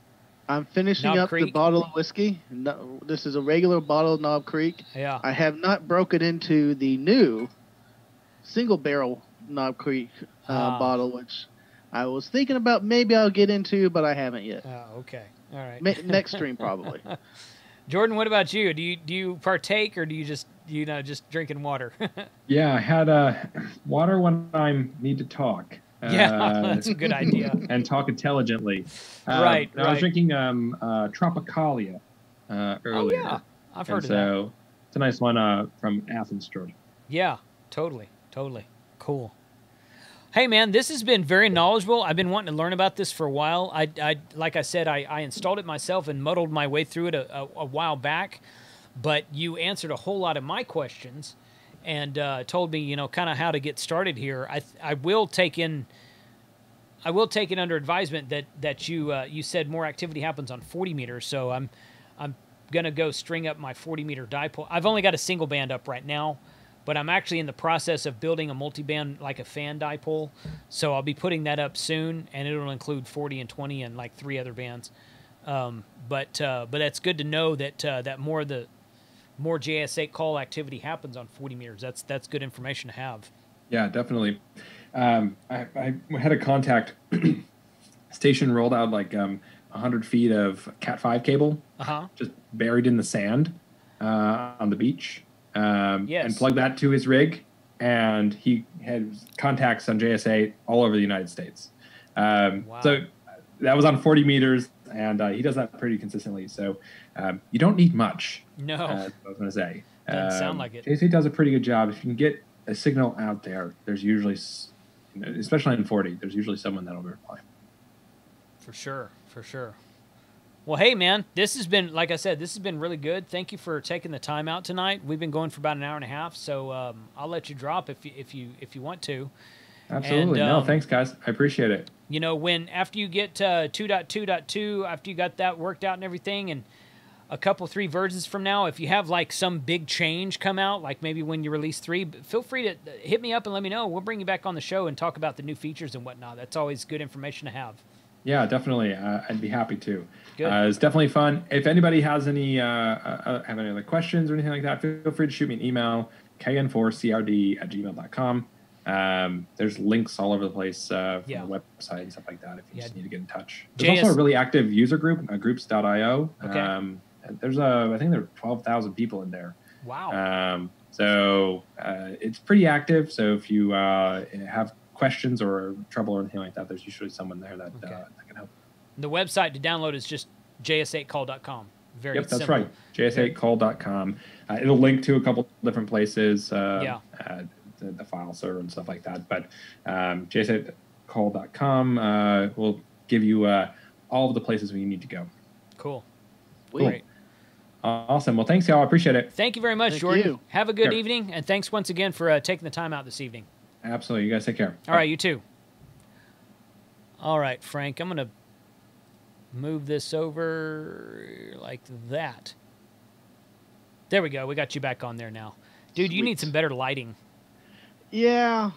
I'm finishing up the bottle of whiskey. No, this is a regular bottle of Knob Creek. Yeah. I have not broken into the new single barrel Knob Creek bottle, which I was thinking about maybe I'll get into, but I haven't yet. Oh, okay. All right. Next stream, probably. Jordan, what about you? Do you partake, or do you just drinking water? Yeah, I had water when I need to talk. Yeah, that's a good idea. And talk intelligently. Right. I was drinking Tropicalia earlier. Oh, yeah. I've heard of that. So it's a nice one from Athens, Georgia. Yeah, totally. Cool. Hey, man, this has been very knowledgeable. I've been wanting to learn about this for a while. I like I said, I installed it myself and muddled my way through it a while back, but you answered a whole lot of my questions and told me, kind of how to get started here. I will take in under advisement that you said more activity happens on 40 meters, so I'm gonna go string up my 40 meter dipole. I've only got a single band up right now, but I'm actually in the process of building a multi-band, like a fan dipole, so I'll be putting that up soon, and it'll include 40 and 20 and like 3 other bands. But that's good to know that more JS8Call activity happens on 40 meters. That's good information to have. Yeah, definitely. I had a contact station rolled out like 100 feet of Cat5 cable, just buried in the sand on the beach, and plugged that to his rig, and he had contacts on JS8 all over the United States. Wow. So that was on 40 meters, and he does that pretty consistently. So you don't need much. No. I was going to say. Doesn't sound like it. JS8 does a pretty good job. If you can get a signal out there, there's usually, especially in 40, there's usually someone that'll reply. For sure. Well, hey, man, this has been, like I said, this has been really good. Thank you for taking the time out tonight. We've been going for about an hour and a half, so I'll let you drop if you want to. Absolutely. And, no, thanks, guys. I appreciate it. After you get 2.2.2, after you got that worked out and everything, and a couple, 3 versions from now, if you have like some big change come out, like maybe when you release 3, feel free to hit me up and let me know. We'll bring you back on the show and talk about the new features and whatnot. That's always good information to have. Yeah, definitely. I'd be happy to. Good. It's definitely fun. If anybody has any have any other questions or anything like that, feel free to shoot me an email, kn4crd@gmail.com. There's links all over the place from the website and stuff like that if you just need to get in touch. There's also a really active user group, groups.io. Okay. There's I think there are 12,000 people in there. Wow. So it's pretty active. So if you have questions or trouble or anything like that, there's usually someone there that can help. The website to download is just js8call.com. Very Yep, that's simple. right. js8call.com. It'll link to a couple different places, the file server and stuff like that. But js8call.com will give you all of the places where you need to go. Cool. Great. Awesome. Well, thanks, y'all. I appreciate it. Thank you very much, Thank Jordan. you. Have a good evening, and thanks once again for taking the time out this evening. Absolutely. You guys take care. All right, you too. All right, Frank, I'm going to move this over like that. There we go. We got you back on there now. Dude, Sweet. You need some better lighting. Yeah.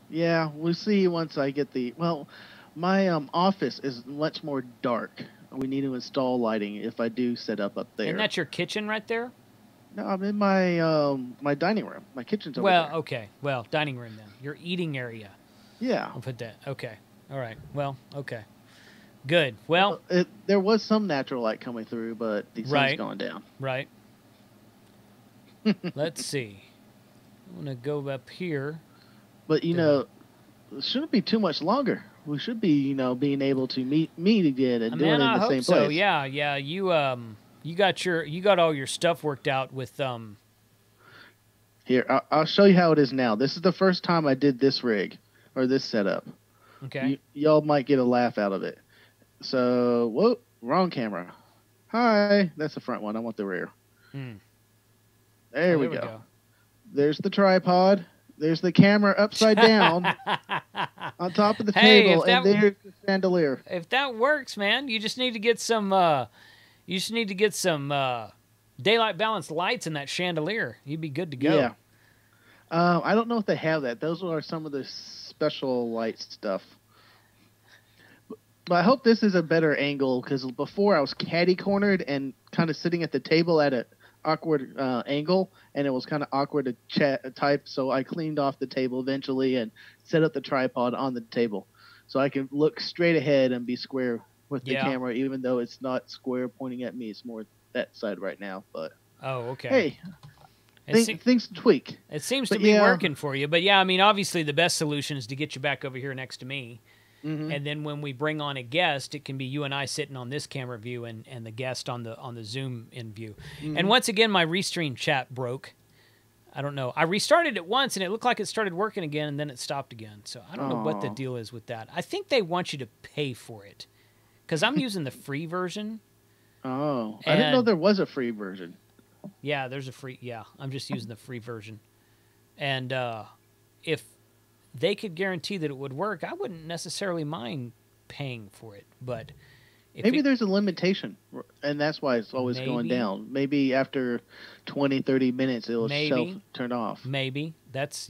Yeah, we'll see once I get the... Well, my office is much more dark. We need to install lighting if I do set up there. Isn't that your kitchen right there? No, I'm in my my dining room. My kitchen's over there. Okay. Well, dining room then. Your eating area. Yeah. I'll put that. Okay. All right. Well, okay. Good. Well, there was some natural light coming through, but the sun's gone down. Right. Let's see. I'm going to go up here. But, it shouldn't be too much longer. We should be, being able to meet again and do it in the same place. So. Yeah. You got all your stuff worked out with Here, I'll show you how it is now. This is the first time I did this rig or this setup. Okay. Y'all might get a laugh out of it. So, whoa, wrong camera. Hi, that's the front one. I want the rear. There we go. There's the tripod. There's the camera upside down on top of the table, and there's the chandelier. If that works, man, you just need to get some. Daylight balanced lights in that chandelier. You'd be good to go. Yeah. I don't know if they have that. Those are some of the special light stuff. But I hope this is a better angle, because before I was catty-cornered and kind of sitting at the table at an awkward angle, and it was kind of awkward to type, so I cleaned off the table eventually and set up the tripod on the table so I can look straight ahead and be square with the camera, even though it's not square pointing at me. It's more that side right now. But hey, things tweak. It seems to be working for you. But yeah, I mean, obviously the best solution is to get you back over here next to me. And then when we bring on a guest, it can be you and I sitting on this camera view and the guest on the Zoom in view. And once again, my Restream chat broke. I don't know. I restarted it once, and it looked like it started working again, and then it stopped again. So I don't know what the deal is with that. I think they want you to pay for it, because I'm using the free version. I didn't know there was a free version. Yeah, there's a free. Yeah, I'm just using the free version. And if they could guarantee that it would work, I wouldn't necessarily mind paying for it. But maybe there's a limitation, and that's why it's always going down. Maybe after 20, 30 minutes, it'll self-turn off. Maybe. That's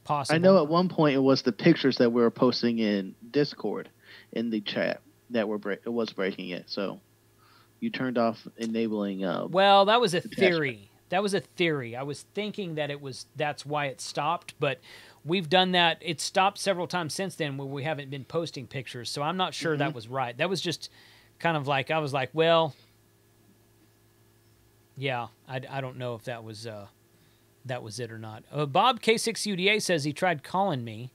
possible. I know at one point it was the pictures that we were posting in Discord in the chat that was breaking it. So you turned off enabling. Well, that was a theory. That was a theory. I was thinking that that's why it stopped, but we've done that. It stopped several times since then where we haven't been posting pictures, so I'm not sure that was right. That was just kind of like, I was like, well, yeah, I don't know if that was it or not. Bob K6UDA says he tried calling me,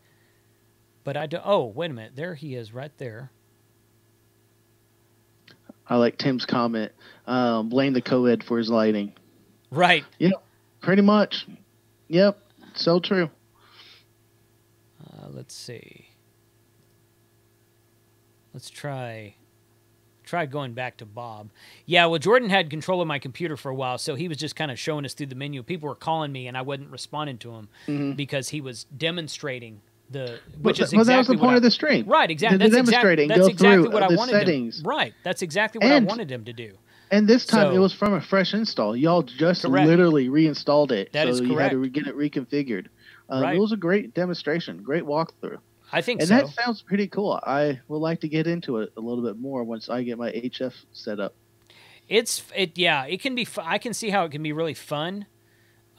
but I don't. Oh, wait a minute. There he is right there. I like Tim's comment. Blame the co-ed for his lighting. Right. Yep. Pretty much. Yep. So true. Let's see. Let's try going back to Bob. Yeah, well, Jordan had control of my computer for a while, so he was just kind of showing us through the menu. People were calling me, and I wasn't responding to him because he was demonstrating which is exactly that was the point of the stream. Right, exactly. That's exactly what I wanted settings. Right, that's exactly what I wanted him to do. And this time So, it was from a fresh install. Y'all just correct. literally reinstalled it. That so is you had correct. to get it reconfigured. Right. It was a great demonstration, great walkthrough. I think And so. that sounds pretty cool. I would like to get into it a little bit more once I get my HF set up. It can be. I can see how it can be really fun,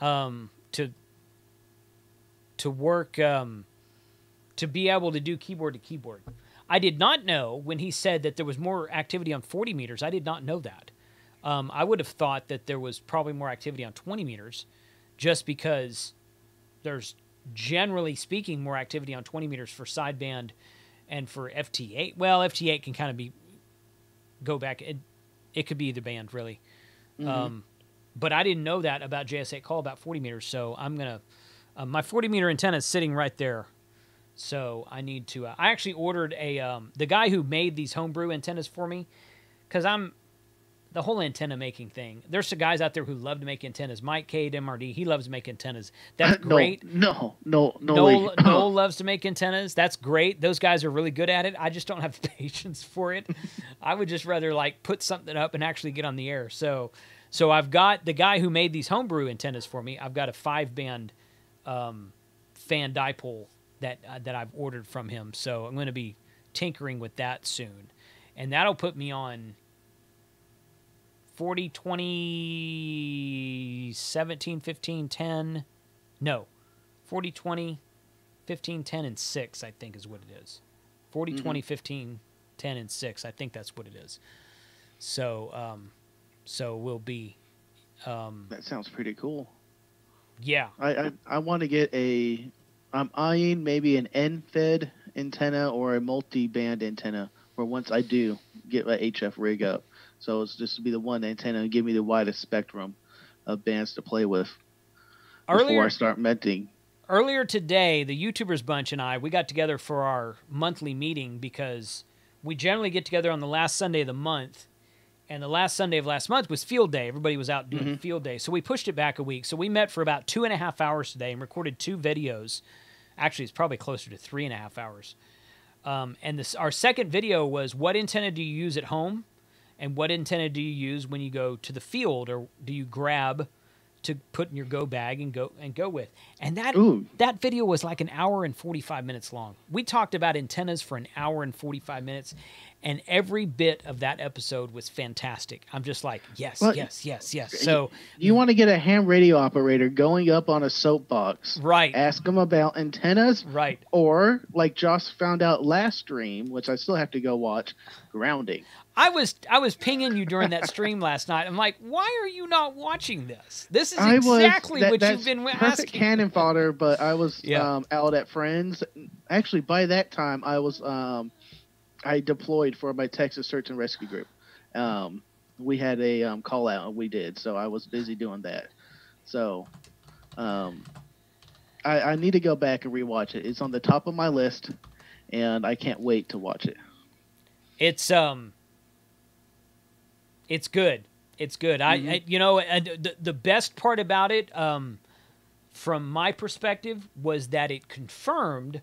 to work, to be able to do keyboard to keyboard. I did not know when he said that there was more activity on 40 meters. I did not know that. I would have thought that there was probably more activity on 20 meters, just because there's, generally speaking, more activity on 20 meters for sideband and for FT8. Well, FT8 can kind of go back. It could be either band, really. Mm-hmm. But I didn't know that about JS8Call about 40 meters. So I'm going to, my 40 meter antenna is sitting right there. So I need to, I actually ordered the guy who made these homebrew antennas for me, because the whole antenna making thing. There's some guys out there who love to make antennas. Mike K at MRD, he loves to make antennas. That's great. No. Noel loves to make antennas. That's great. Those guys are really good at it. I just don't have the patience for it. I would just rather like put something up and actually get on the air. So I've got the guy who made these homebrew antennas for me. I've got a 5-band fan dipole that I've ordered from him. So I'm going to be tinkering with that soon, and that'll put me on 40, 20, 17, 15, 10. No, 40, 20, 15, 10, and 6, I think is what it is. 40, 20, 15, 10, and 6. I think that's what it is. So, we'll be... that sounds pretty cool. Yeah. I want to get I'm eyeing maybe an end-fed antenna or a multi-band antenna for once I do get my HF rig up. So it's just to be the one antenna and give me the widest spectrum of bands to play with before I start menting. Earlier today, the YouTubers bunch and we got together for our monthly meeting, because we generally get together on the last Sunday of the month. And the last Sunday of last month was field day. Everybody was out doing field day. So we pushed it back a week. So we met for about 2.5 hours today and recorded 2 videos. Actually, it's probably closer to 3.5 hours. And our second video was, what antenna do you use at home? And what antenna do you use when you go to the field, or do you grab to put in your go bag and go with? And that video was like 1 hour and 45 minutes long. We talked about antennas for 1 hour and 45 minutes, and every bit of that episode was fantastic. I'm just like, yes. So you want to get a ham radio operator going up on a soapbox, right? Ask them about antennas, right? Or like Josh found out last stream, which I still have to go watch, grounding. I was pinging you during that stream last night. I'm like, why are you not watching this? This is exactly what you've been asking. Perfect cannon fodder, but I was out at friends. Actually, by that time, I was I deployed for my Texas Search and Rescue group. We had a call out, and we did, so I was busy doing that. So I need to go back and rewatch it. It's on the top of my list, and I can't wait to watch it. It's good. It's good. The best part about it, from my perspective, was that it confirmed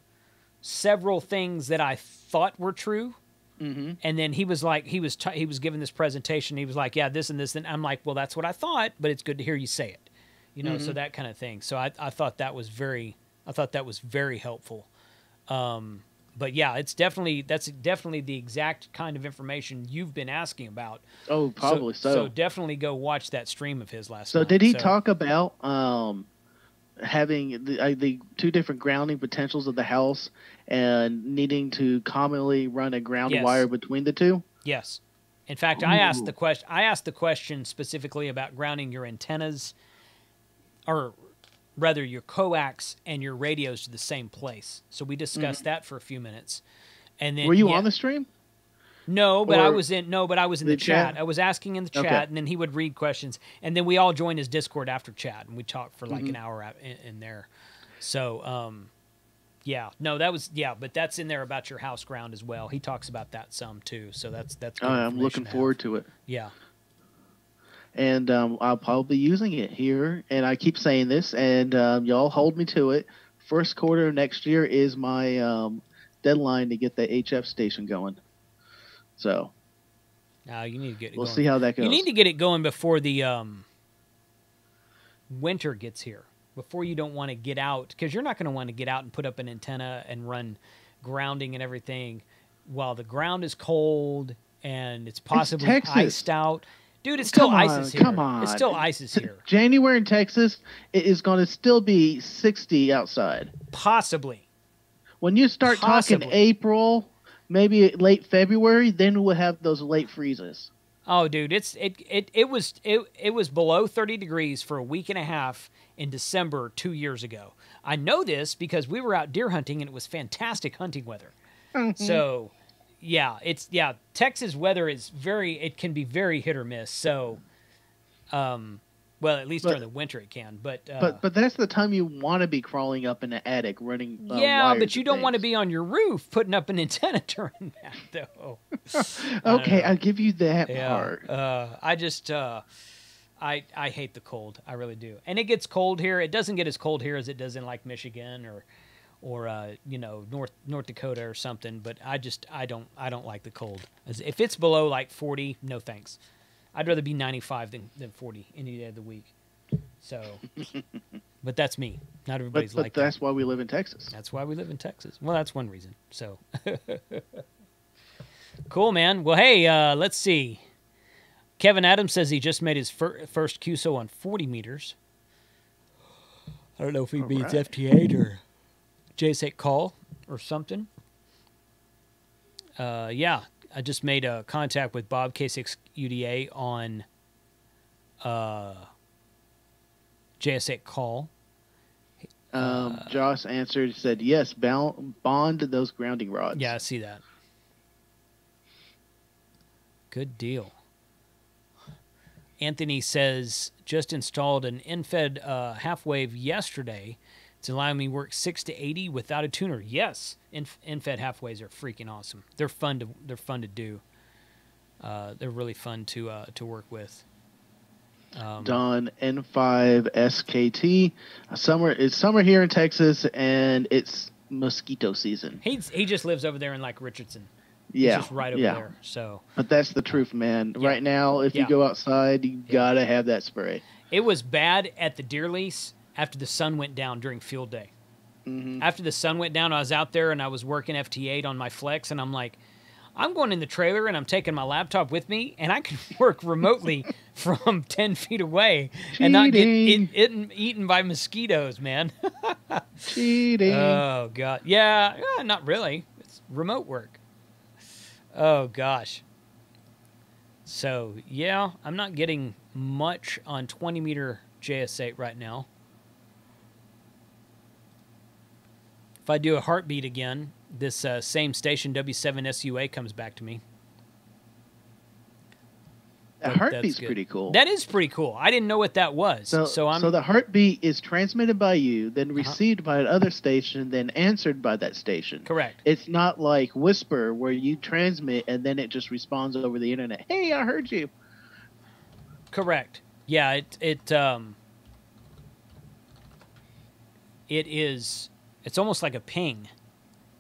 several things that I thought were true. Mm-hmm. And then he was like, he was giving this presentation. He was like, yeah, this and this. And I'm like, well, that's what I thought, but it's good to hear you say it, so that kind of thing. So I thought that was very helpful. But yeah, that's definitely the exact kind of information you've been asking about. Oh, probably so. So definitely go watch that stream of his last night. So did he talk about having the 2 different grounding potentials of the house and needing to commonly run a ground wire between the 2? Yes. In fact, I asked the question specifically about grounding your antennas, or rather your coax and your radios to the same place. So we discussed that for a few minutes. And then were you on the stream? No, but I was in the chat. I was asking in the chat, and then he would read questions, and then we all joined his Discord after chat, and we talked for like an hour in there. So but that's in there about your house ground as well. He talks about that some too. So that's good. I'm looking forward to it. Yeah. And I'll probably be using it here. And I keep saying this, and y'all hold me to it. First quarter of next year is my deadline to get the HF station going. So No, you need to get it We'll going. see how that goes. You need to get it going before the winter gets here. Before you don't want to get out, because you're not going to want to get out and put up an antenna and run grounding and everything while the ground is cold and it's possibly iced out. Dude, it's still ice here. Come on. It's still ice here. January in Texas, it is going to still be 60 outside. Possibly. When you start talking April, maybe late February, then we'll have those late freezes. Oh, dude, it was below 30 degrees for a week and a half in December 2 years ago. I know this because we were out deer hunting and it was fantastic hunting weather. Mm-hmm. So, yeah, Texas weather is it can be very hit or miss. So, well, at least during the winter it can. But that's the time you want to be crawling up in the attic running. Yeah, but you don't want to be on your roof putting up an antenna during that, though. Okay, I'll give you that part. I hate the cold. I really do. And it gets cold here. It doesn't get as cold here as it does in like Michigan or North Dakota or something. But I don't like the cold. If it's below like 40, no thanks. I'd rather be 95 than 40 any day of the week. So, but that's me. Not everybody's like that. But that's why we live in Texas. That's why we live in Texas. Well, that's one reason. So, cool, man. Well, hey, let's see. Kevin Adams says he just made his first QSO on 40 meters. I don't know if he means FT8 or JS8Call or something. Yeah, I just made a contact with Bob K6UDA on JS8Call. Josh answered, said, yes, bond those grounding rods. Yeah, I see that. Good deal. Anthony says, just installed an infed half-wave yesterday. It's allowing me to work 6 to 80 without a tuner. Yes, infed half-waves are freaking awesome. They're fun to do. They're really fun to work with. Don N5SKT. It's summer here in Texas, and it's mosquito season. He just lives over there in like Richardson. Yeah, He's just right over there. So, but that's the truth, man. Yeah. Right now, if you go outside, you gotta have that spray. It was bad at the deer lease after the sun went down during field day. Mm-hmm. After the sun went down, I was out there and I was working FT8 on my Flex, and I'm like, I'm going in the trailer and I'm taking my laptop with me, and I can work remotely from 10 feet away and not get eaten by mosquitoes, man. Cheating. Oh, God. Yeah, not really. It's remote work. Oh, gosh. So, yeah, I'm not getting much on 20-meter JS8 right now. If I do a heartbeat again, this same station, W7SUA, comes back to me. The heartbeat's pretty cool. That is pretty cool. I didn't know what that was. So the heartbeat is transmitted by you, then received by another station, then answered by that station. Correct. It's not like Whisper where you transmit and then it just responds over the internet. Hey, I heard you. Correct. Yeah, it's almost like a ping,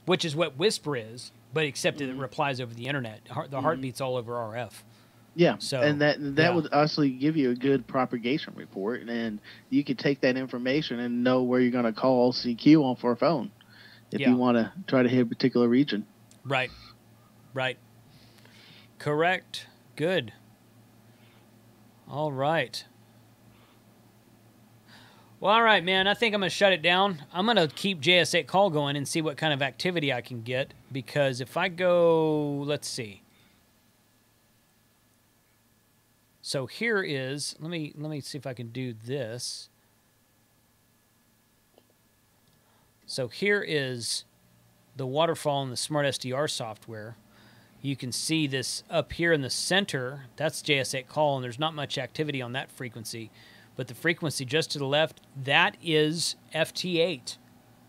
which is what Whisper is, but except it replies over the internet. The heartbeat's all over RF. Yeah, so, and that would actually give you a good propagation report, and you could take that information and know where you're going to call CQ on for a phone if you want to try to hit a particular region. Right. Correct. Good. All right. Well, all right, man. I think I'm going to shut it down. I'm going to keep JS8Call going and see what kind of activity I can get, because if I go, let's see. So here is, let me see if I can do this. So here is the Waterfall and the Smart SDR software. You can see this up here in the center. That's JS8Call, and there's not much activity on that frequency. But the frequency just to the left, that is FT8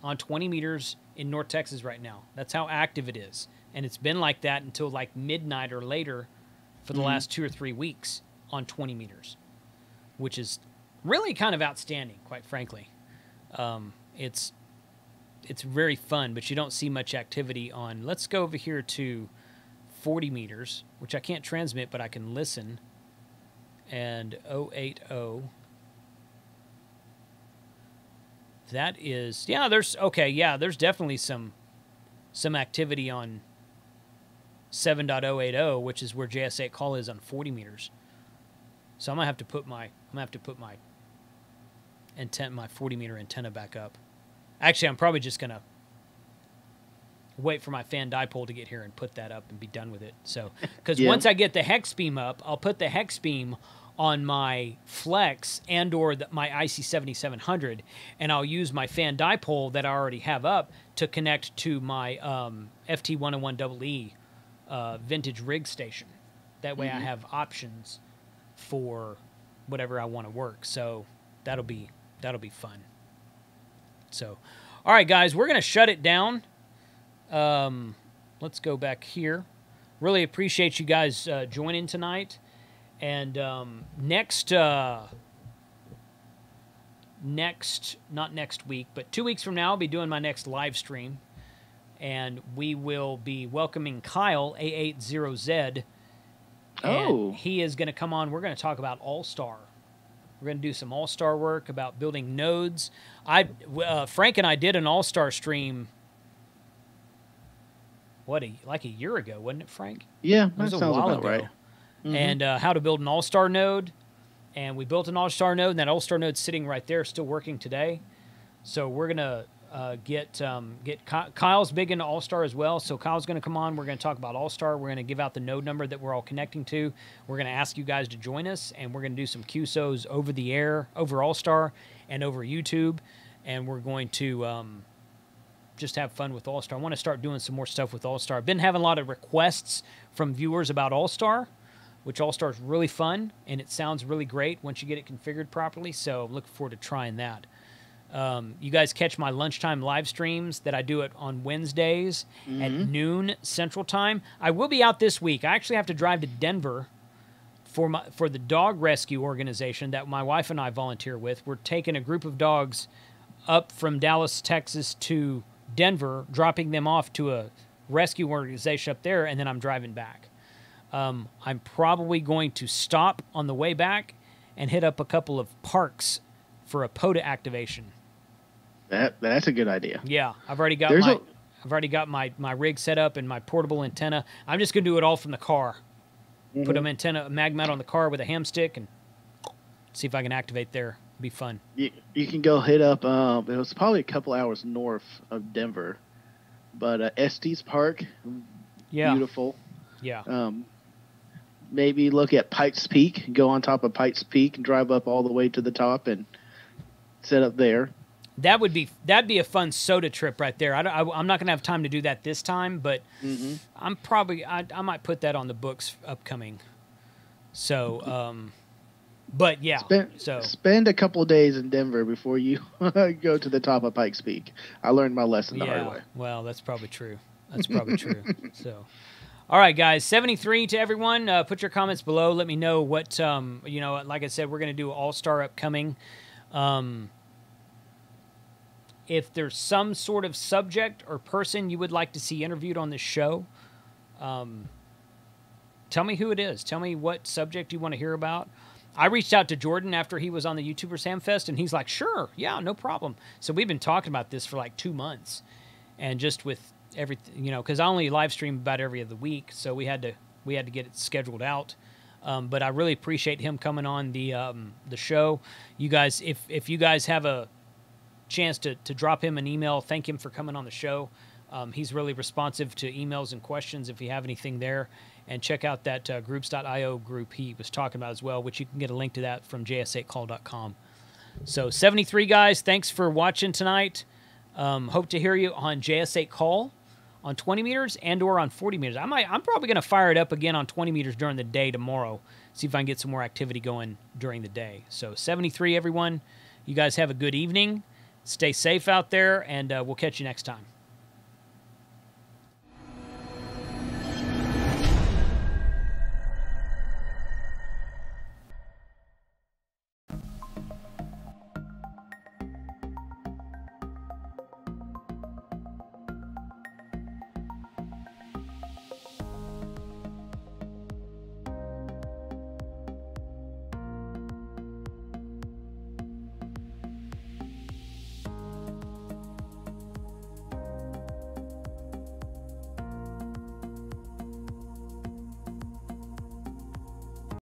on 20 meters in North Texas right now. That's how active it is. And it's been like that until like midnight or later for the last 2 or 3 weeks on 20 meters, which is really kind of outstanding, quite frankly. It's very fun, but you don't see much activity on. Let's go over here to 40 meters, which I can't transmit, but I can listen. And 080. That is, yeah, there's definitely some activity on 7.080, which is where JS8Call is on 40 meters. So I'm gonna have to put my antenna, my 40 meter antenna back up. Actually, I'm probably just gonna wait for my fan dipole to get here and put that up and be done with it. So, because once I get the hex beam up, I'll put the hex beam on my Flex and or my IC7700, and I'll use my fan dipole that I already have up to connect to my FT101EE vintage rig station. That way I have options for whatever I want to work. So that'll be fun. So, all right, guys, we're going to shut it down. Let's go back here. Really appreciate you guys joining tonight. And not next week, but 2 weeks from now, I'll be doing my next live stream. And we will be welcoming Kyle, A80Z. And he is going to come on. We're going to talk about All-Star. We're going to do some All-Star work about building nodes. Frank and I did an All-Star stream, like a year ago, wasn't it, Frank? Yeah, that sounds about right. And how to build an All-Star node. And we built an All-Star node, and that All-Star node's sitting right there, still working today. So we're going to get Kyle's big into All-Star as well. So Kyle's going to come on. We're going to talk about All-Star. We're going to give out the node number that we're all connecting to. We're going to ask you guys to join us, and we're going to do some QSOs over the air, over All-Star, and over YouTube. And we're going to just have fun with All-Star. I want to start doing some more stuff with All-Star. I've been having a lot of requests from viewers about All-Star, which All-Star is really fun, and it sounds really great once you get it configured properly. So I'm looking forward to trying that. You guys catch my lunchtime live streams that I do it on Wednesdays at noon Central Time. I will be out this week. I actually have to drive to Denver for the dog rescue organization that my wife and I volunteer with. We're taking a group of dogs up from Dallas, Texas to Denver, dropping them off to a rescue organization up there, and then I'm driving back. I'm probably going to stop on the way back and hit up a couple of parks for a POTA activation. That's a good idea. Yeah, I've already got my rig set up and my portable antenna. I'm just gonna do it all from the car. Put a mag mount on the car with a ham stick and see if I can activate there. It'd be fun. You can go hit up. It was probably a couple hours north of Denver, but Estes Park, beautiful. Yeah. Maybe look at Pikes Peak. Go on top of Pikes Peak and drive up all the way to the top and set up there. That'd be a fun soda trip right there. I'm not gonna have time to do that this time, but I might put that on the books upcoming. So, but yeah. Spend a couple of days in Denver before you go to the top of Pikes Peak. I learned my lesson the hard way. Well, that's probably true. That's probably true. So, all right, guys. 73 to everyone. Put your comments below. Let me know what like I said, we're gonna do All-Star upcoming. If there's some sort of subject or person you would like to see interviewed on this show, tell me who it is. Tell me what subject you want to hear about. I reached out to Jordan after he was on the YouTuber Samfest, and he's like, sure, yeah, no problem. So we've been talking about this for like 2 months. And just with everything, because I only live stream about every other week, so we had to get it scheduled out. But I really appreciate him coming on the show. You guys, if you guys have a chance to drop him an email, thank him for coming on the show. He's really responsive to emails and questions if you have anything there. And check out that groups.io group he was talking about as well, which you can get a link to that from js8call.com. So 73 guys, thanks for watching tonight. Hope to hear you on JS8Call on 20 meters and or on 40 meters. I'm probably going to fire it up again on 20 meters during the day tomorrow. See if I can get some more activity going during the day. So 73 everyone. You guys have a good evening. Stay safe out there, and we'll catch you next time.